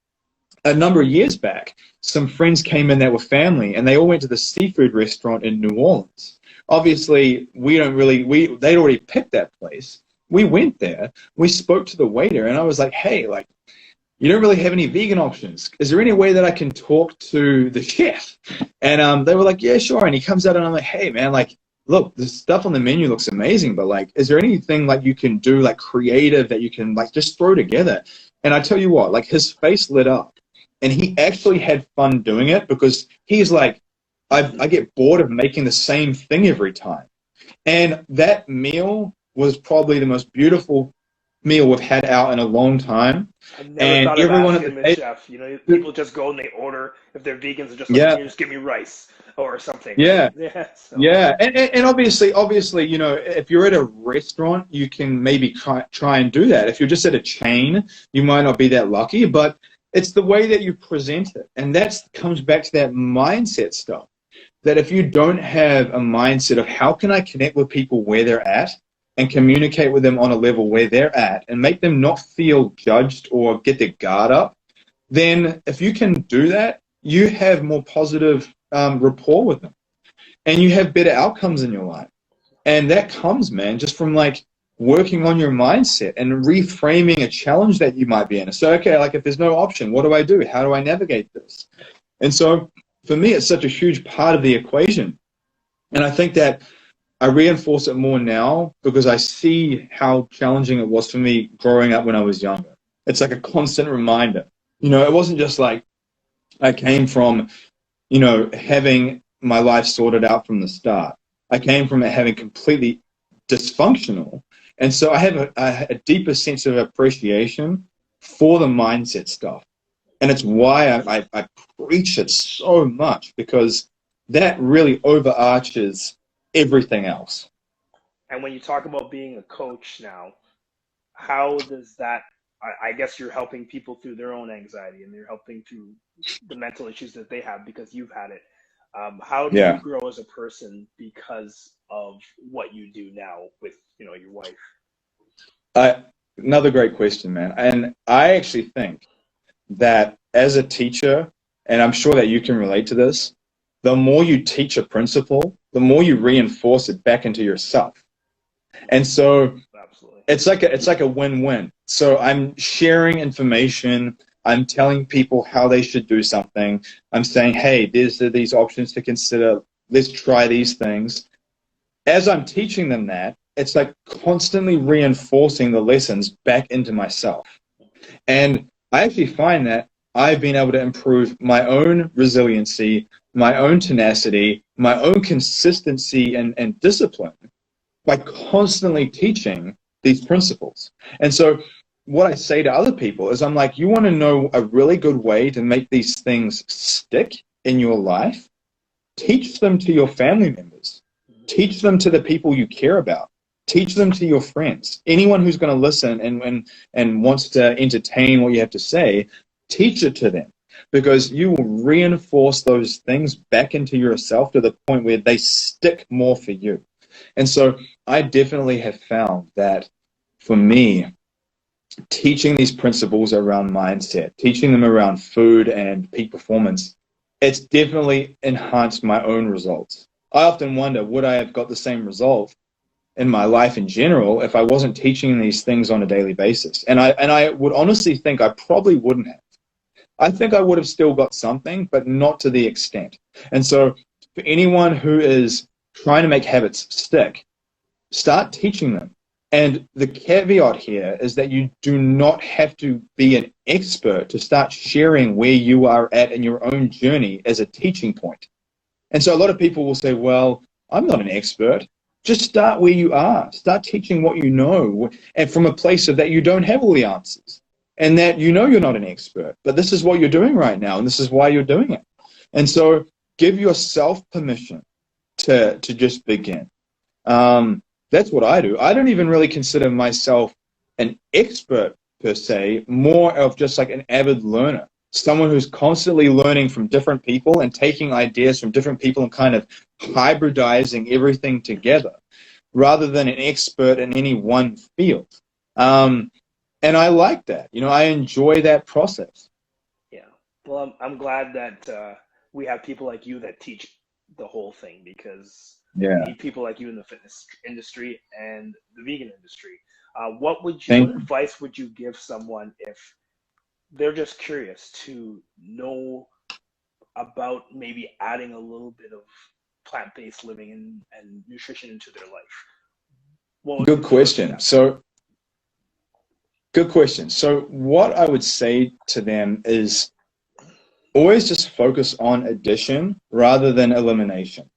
a number of years back, some friends came in that were family, and they all went to the seafood restaurant in New Orleans. Obviously, they'd already picked that place. We went there, we spoke to the waiter, and I was like, hey, like, you don't really have any vegan options. Is there any way that I can talk to the chef? And they were like, yeah, sure. And he comes out and I'm like, hey, man, like, look, the stuff on the menu looks amazing, but like, is there anything like you can do like creative that you can like just throw together? And I tell you what, like his face lit up. And he actually had fun doing it because he's like, I get bored of making the same thing every time. And that meal was probably the most beautiful meal we've had out in a long time. I never thought of asking the chef. You know, people just go and they order, if they're vegans, they're just like, yeah, just give me rice or something. Yeah. Yeah. So. Yeah. And obviously, you know, if you're at a restaurant, you can maybe try and do that. If you're just at a chain, you might not be that lucky, but it's the way that you present it. And that comes back to that mindset stuff. That if you don't have a mindset of how can I connect with people where they're at and communicate with them on a level where they're at and make them not feel judged or get their guard up, then if you can do that, you have more positive rapport with them and you have better outcomes in your life. And that comes, man, just from like working on your mindset and reframing a challenge that you might be in. So, okay, like if there's no option, what do I do? How do I navigate this? And so for me, it's such a huge part of the equation. And I think that I reinforce it more now because I see how challenging it was for me growing up when I was younger. It's like a constant reminder. You know, it wasn't just like I came from, you know, having my life sorted out from the start. I came from it having completely dysfunctional. And so I have a deeper sense of appreciation for the mindset stuff. And it's why I preach it so much, because that really overarches everything else. And when you talk about being a coach now, how does that, I guess you're helping people through their own anxiety and you're helping through the mental issues that they have because you've had it. How do you grow as a person because of what you do now with, you know, your wife? Another great question, man. And I actually think that as a teacher, and I'm sure that you can relate to this, the more you teach a principle, the more you reinforce it back into yourself. And so absolutely, it's like a win-win. So I'm sharing information. I'm telling people how they should do something. I'm saying, hey, there's these options to consider. Let's try these things. As I'm teaching them that, it's like constantly reinforcing the lessons back into myself. And I actually find that I've been able to improve my own resiliency, my own tenacity, my own consistency and discipline by constantly teaching these principles. And so what I say to other people is I'm like, you want to know a really good way to make these things stick in your life? Teach them to your family members. Teach them to the people you care about. Teach them to your friends. Anyone who's going to listen and wants to entertain what you have to say, teach it to them, because you will reinforce those things back into yourself to the point where they stick more for you. And so I definitely have found that for me, teaching these principles around mindset, teaching them around food and peak performance, it's definitely enhanced my own results. I often wonder, would I have got the same result in my life in general if I wasn't teaching these things on a daily basis? And I would honestly think I probably wouldn't have. I think I would have still got something, but not to the extent. And so for anyone who is trying to make habits stick, start teaching them. And the caveat here is that you do not have to be an expert to start sharing where you are at in your own journey as a teaching point. And so a lot of people will say, well, I'm not an expert. Just start where you are. Start teaching what you know, and from a place of that you don't have all the answers and that you know you're not an expert, but this is what you're doing right now and this is why you're doing it. And so give yourself permission to just begin. That's what I do. I don't even really consider myself an expert per se, more of just like an avid learner, someone who's constantly learning from different people and taking ideas from different people and kind of hybridizing everything together rather than an expert in any one field. And I like that. You know, I enjoy that process. Yeah. Well, I'm glad that we have people like you that teach the whole thing, because we need people like you in the fitness industry and the vegan industry. What advice would you give someone if they're just curious to know about maybe adding a little bit of plant-based living and nutrition into their life? Good question. So what I would say to them is always just focus on addition rather than elimination.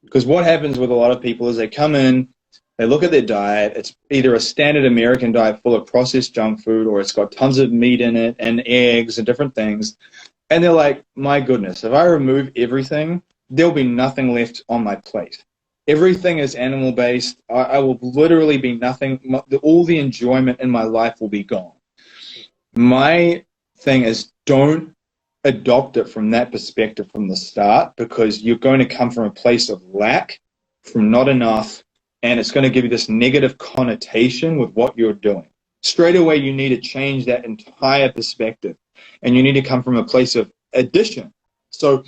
Because what happens with a lot of people is they come in, they look at their diet, it's either a standard American diet full of processed junk food, or it's got tons of meat in it and eggs and different things. And they're like, my goodness, if I remove everything, there'll be nothing left on my plate. Everything is animal-based. I will literally be nothing. All the enjoyment in my life will be gone. My thing is, don't adopt it from that perspective from the start, because you're going to come from a place of lack, from not enough, and it's going to give you this negative connotation with what you're doing. Straight away, you need to change that entire perspective, and you need to come from a place of addition. So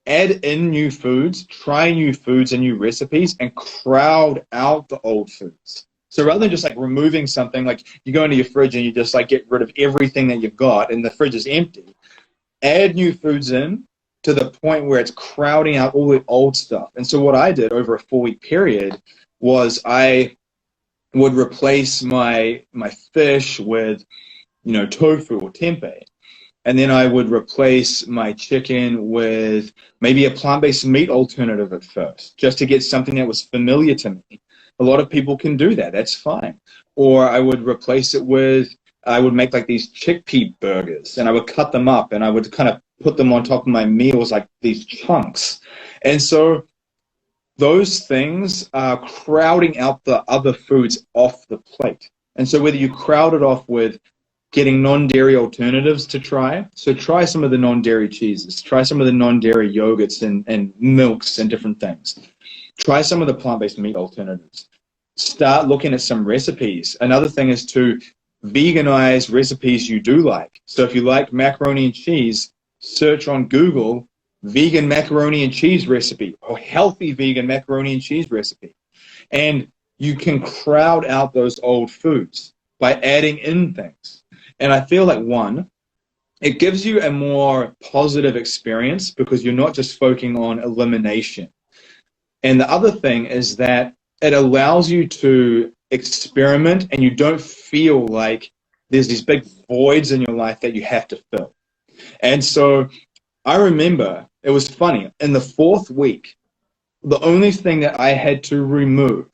add in new foods, try new foods and new recipes, and crowd out the old foods. So rather than just like removing something, like you go into your fridge and you just like get rid of everything that you've got and the fridge is empty, add new foods in to the point where it's crowding out all the old stuff. And so what I did over a 4-week period was I would replace my fish with, you know, tofu or tempeh. And then I would replace my chicken with maybe a plant-based meat alternative at first, just to get something that was familiar to me. A lot of people can do that. That's fine. Or I would replace it with, I would make like these chickpea burgers, and I would cut them up, and I would kind of put them on top of my meals like these chunks. And so those things are crowding out the other foods off the plate. And so whether you crowd it off with getting non-dairy alternatives to try, so try some of the non-dairy cheeses, try some of the non-dairy yogurts and milks and different things. Try some of the plant-based meat alternatives. Start looking at some recipes. Another thing is to veganize recipes you do like. So if you like macaroni and cheese, search on Google vegan macaroni and cheese recipe or healthy vegan macaroni and cheese recipe. And you can crowd out those old foods by adding in things. And I feel like, one, it gives you a more positive experience because you're not just focusing on elimination. And the other thing is that it allows you to experiment and you don't feel like there's these big voids in your life that you have to fill. And so I remember, it was funny, in the 4th week, the only thing that I had to remove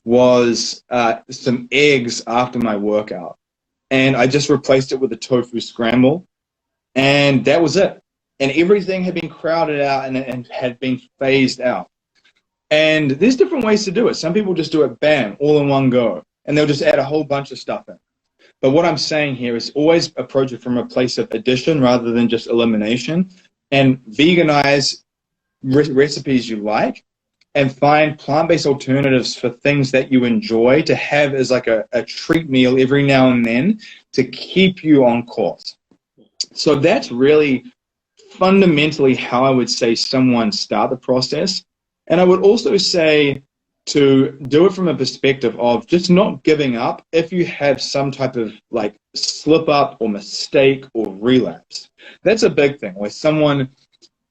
was some eggs after my workout. And I just replaced it with a tofu scramble. And that was it. And everything had been crowded out and had been phased out. And there's different ways to do it. Some people just do it, bam, all in one go. And they'll just add a whole bunch of stuff in. But what I'm saying here is always approach it from a place of addition rather than just elimination. And veganize recipes you like and find plant-based alternatives for things that you enjoy to have as like a treat meal every now and then to keep you on course. So that's really fundamentally how I would say someone start the process. And I would also say to do it from a perspective of just not giving up if you have some type of like slip up or mistake or relapse. That's a big thing where someone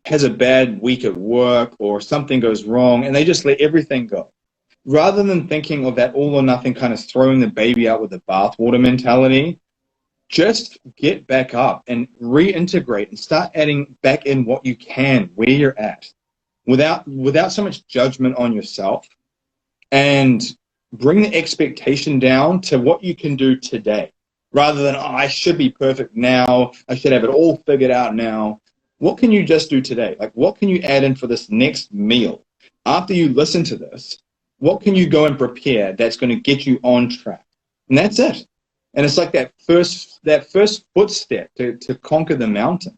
has a bad week at work or something goes wrong and they just let everything go. Rather than thinking of that all or nothing kind of throwing the baby out with the bathwater mentality, just get back up and reintegrate and start adding back in what you can where you're at without so much judgment on yourself, and bring the expectation down to what you can do today rather than, oh, I should be perfect now, I should have it all figured out now. What can you just do today? Like, what can you add in for this next meal? After you listen to this, what can you go and prepare that's going to get you on track? And that's it. And it's like that first footstep to conquer the mountain.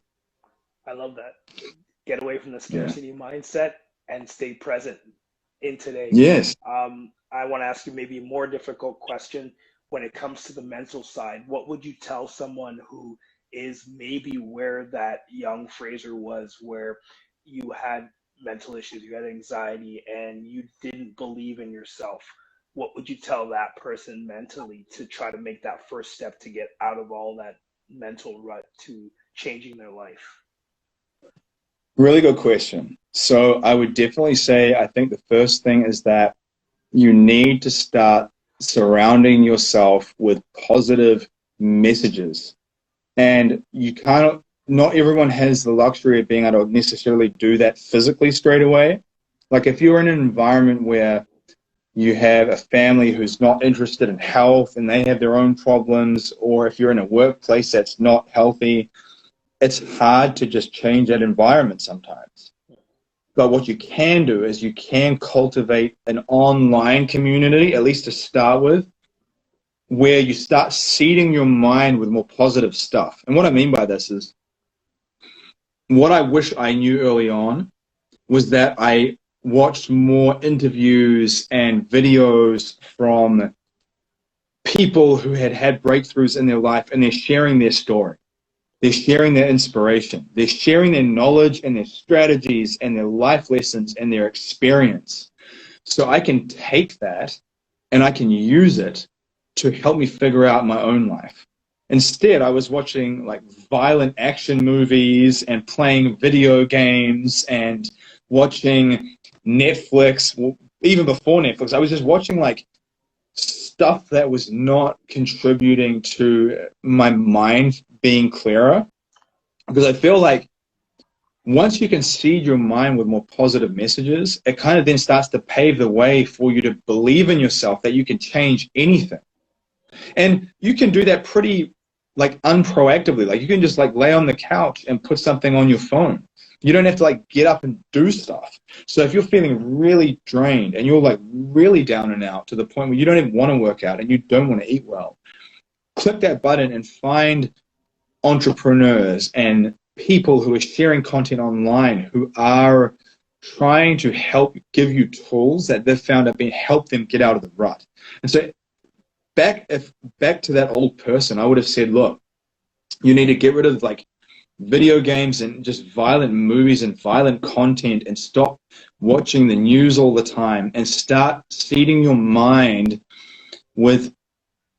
I love that. Get away from the scarcity mindset and stay present in today. Yes. I want to ask you maybe a more difficult question. When it comes to the mental side, what would you tell someone who is maybe where that young Fraser was, where you had mental issues, you had anxiety, and you didn't believe in yourself? What would you tell that person mentally to try to make that first step to get out of all that mental rut to changing their life? Really good question. So I would definitely say, I think the first thing is that you need to start surrounding yourself with positive messages. And you can't, not everyone has the luxury of being able to necessarily do that physically straight away. Like if you're in an environment where you have a family who's not interested in health and they have their own problems, or if you're in a workplace that's not healthy, it's hard to just change that environment sometimes. But what you can do is you can cultivate an online community, at least to start with, where you start seeding your mind with more positive stuff. And what I mean by this is, what I wish I knew early on was that I watched more interviews and videos from people who had had breakthroughs in their life and they're sharing their story. They're sharing their inspiration. They're sharing their knowledge and their strategies and their life lessons and their experience. So I can take that and I can use it to help me figure out my own life. Instead, I was watching like violent action movies and playing video games and watching Netflix. Well, even before Netflix, I was just watching like stuff that was not contributing to my mind being clearer. Because I feel like once you can seed your mind with more positive messages, it kind of then starts to pave the way for you to believe in yourself that you can change anything. And you can do that pretty like unproactively. Like you can just like lay on the couch and put something on your phone. You don't have to like get up and do stuff. So if you're feeling really drained and you're like really down and out to the point where you don't even want to work out and you don't want to eat well, click that button and find entrepreneurs and people who are sharing content online who are trying to help give you tools that they've found have been help them get out of the rut. And so back to that old person, I would have said, look, you need to get rid of like video games and just violent movies and violent content and stop watching the news all the time and start seeding your mind with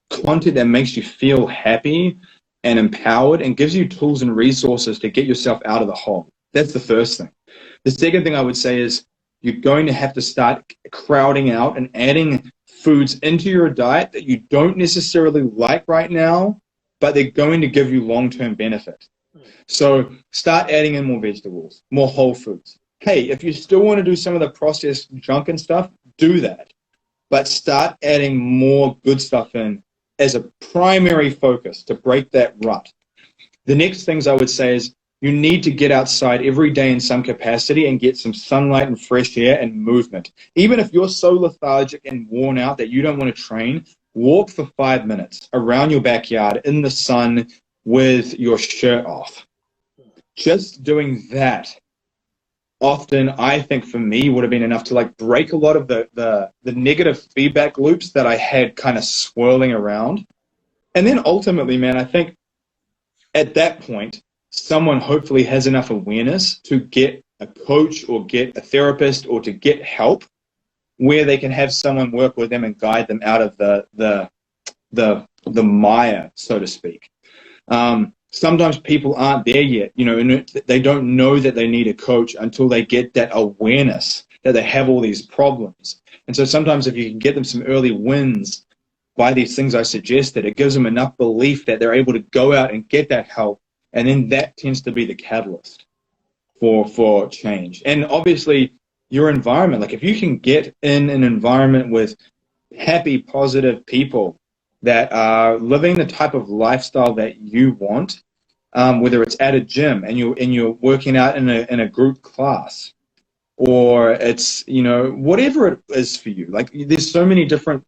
content that makes you feel happy and empowered and gives you tools and resources to get yourself out of the hole. That's the first thing. The second thing I would say is you're going to have to start crowding out and adding foods into your diet that you don't necessarily like right now, but they're going to give you long-term benefit. So start adding in more vegetables, more whole foods. Hey, if you still want to do some of the processed junk and stuff, do that. But start adding more good stuff in as a primary focus to break that rut. The next things I would say is you need to get outside every day in some capacity and get some sunlight and fresh air and movement. Even if you're so lethargic and worn out that you don't want to train, walk for 5 minutes around your backyard in the sun with your shirt off. Just doing that often, I think for me, would have been enough to like break a lot of the negative feedback loops that I had kind of swirling around. And then ultimately, man, I think at that point, someone hopefully has enough awareness to get a coach or get a therapist or to get help where they can have someone work with them and guide them out of the mire, so to speak. Sometimes people aren't there yet, you know, and they don't know that they need a coach until they get that awareness that they have all these problems. And so sometimes if you can get them some early wins by these things I suggested, it gives them enough belief that they're able to go out and get that help. And then that tends to be the catalyst for change. And obviously your environment, like if you can get in an environment with happy, positive people that are living the type of lifestyle that you want, whether it's at a gym and you're working out in a group class, or it's, you know, whatever it is for you. Like there's so many different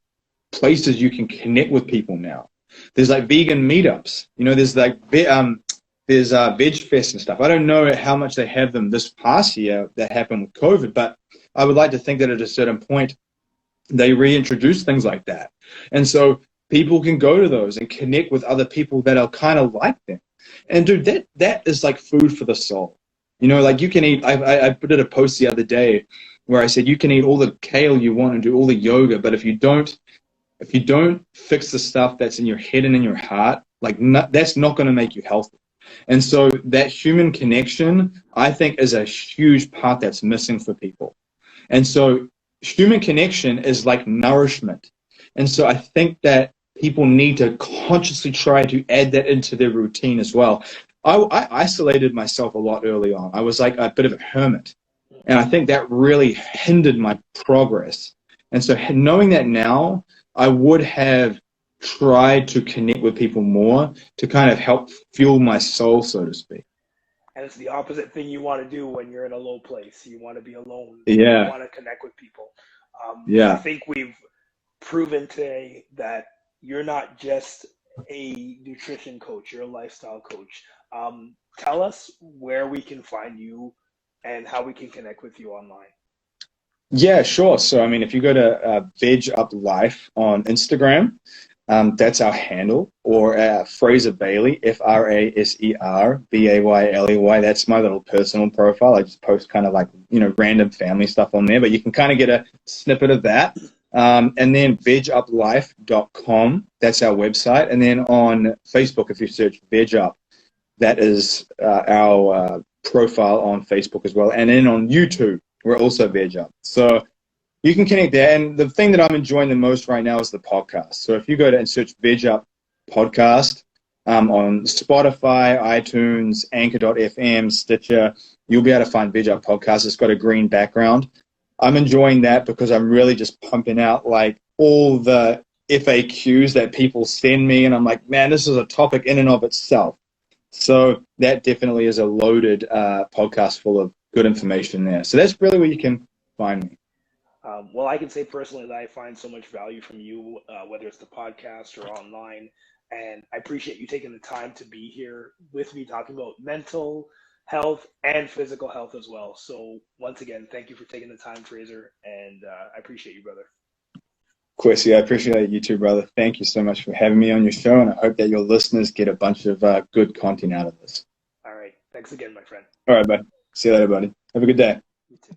places you can connect with people now. There's like vegan meetups, you know, there's like there's Veg Fest and stuff. I don't know how much they have them this past year that happened with COVID, but I would like to think that at a certain point they reintroduce things like that. And so people can go to those and connect with other people that are kind of like them. And dude, that is like food for the soul. You know, like you can eat, I did a post the other day where I said you can eat all the kale you want and do all the yoga, but if you don't fix the stuff that's in your head and in your heart, like that's not going to make you healthy. And so that human connection, I think, is a huge part that's missing for people. And so human connection is like nourishment. And so I think that people need to consciously try to add that into their routine as well. I isolated myself a lot early on. I was like a bit of a hermit. And I think that really hindered my progress. And so knowing that now, I would have tried to connect with people more to kind of help fuel my soul, so to speak. And it's the opposite thing you want to do when you're in a low place. You want to be alone. Yeah. You want to connect with people. Yeah. I think we've proven today that you're not just a nutrition coach, you're a lifestyle coach. Tell us where we can find you and how we can connect with you online. Yeah, sure. So, I mean, if you go to VegUp Life on Instagram, That's our handle. Or Fraser Bayley, FraserBayley. That's my little personal profile. I just post kind of like, random family stuff on there, but you can kind of get a snippet of that. And then veguplife.com, that's our website. And then on Facebook, if you search VegUp, that is our profile on Facebook as well. And then on YouTube, we're also VegUp. So you can connect there. And the thing that I'm enjoying the most right now is the podcast. So if you go to and search VegUp podcast on Spotify, iTunes, Anchor.fm, Stitcher, you'll be able to find VegUp podcast. It's got a green background. I'm enjoying that because I'm really just pumping out like all the FAQs that people send me. And I'm like, man, this is a topic in and of itself. So that definitely is a loaded podcast full of good information there. So that's really where you can find me. Well, I can say personally that I find so much value from you, whether it's the podcast or online. And I appreciate you taking the time to be here with me talking about mental health and physical health as well. So once again, thank you for taking the time, Fraser. And I appreciate you, brother. Of course, yeah, I appreciate you too, brother. Thank you so much for having me on your show. And I hope that your listeners get a bunch of good content out of this. All right. Thanks again, my friend. All right, bud. See you later, buddy. Have a good day. You too.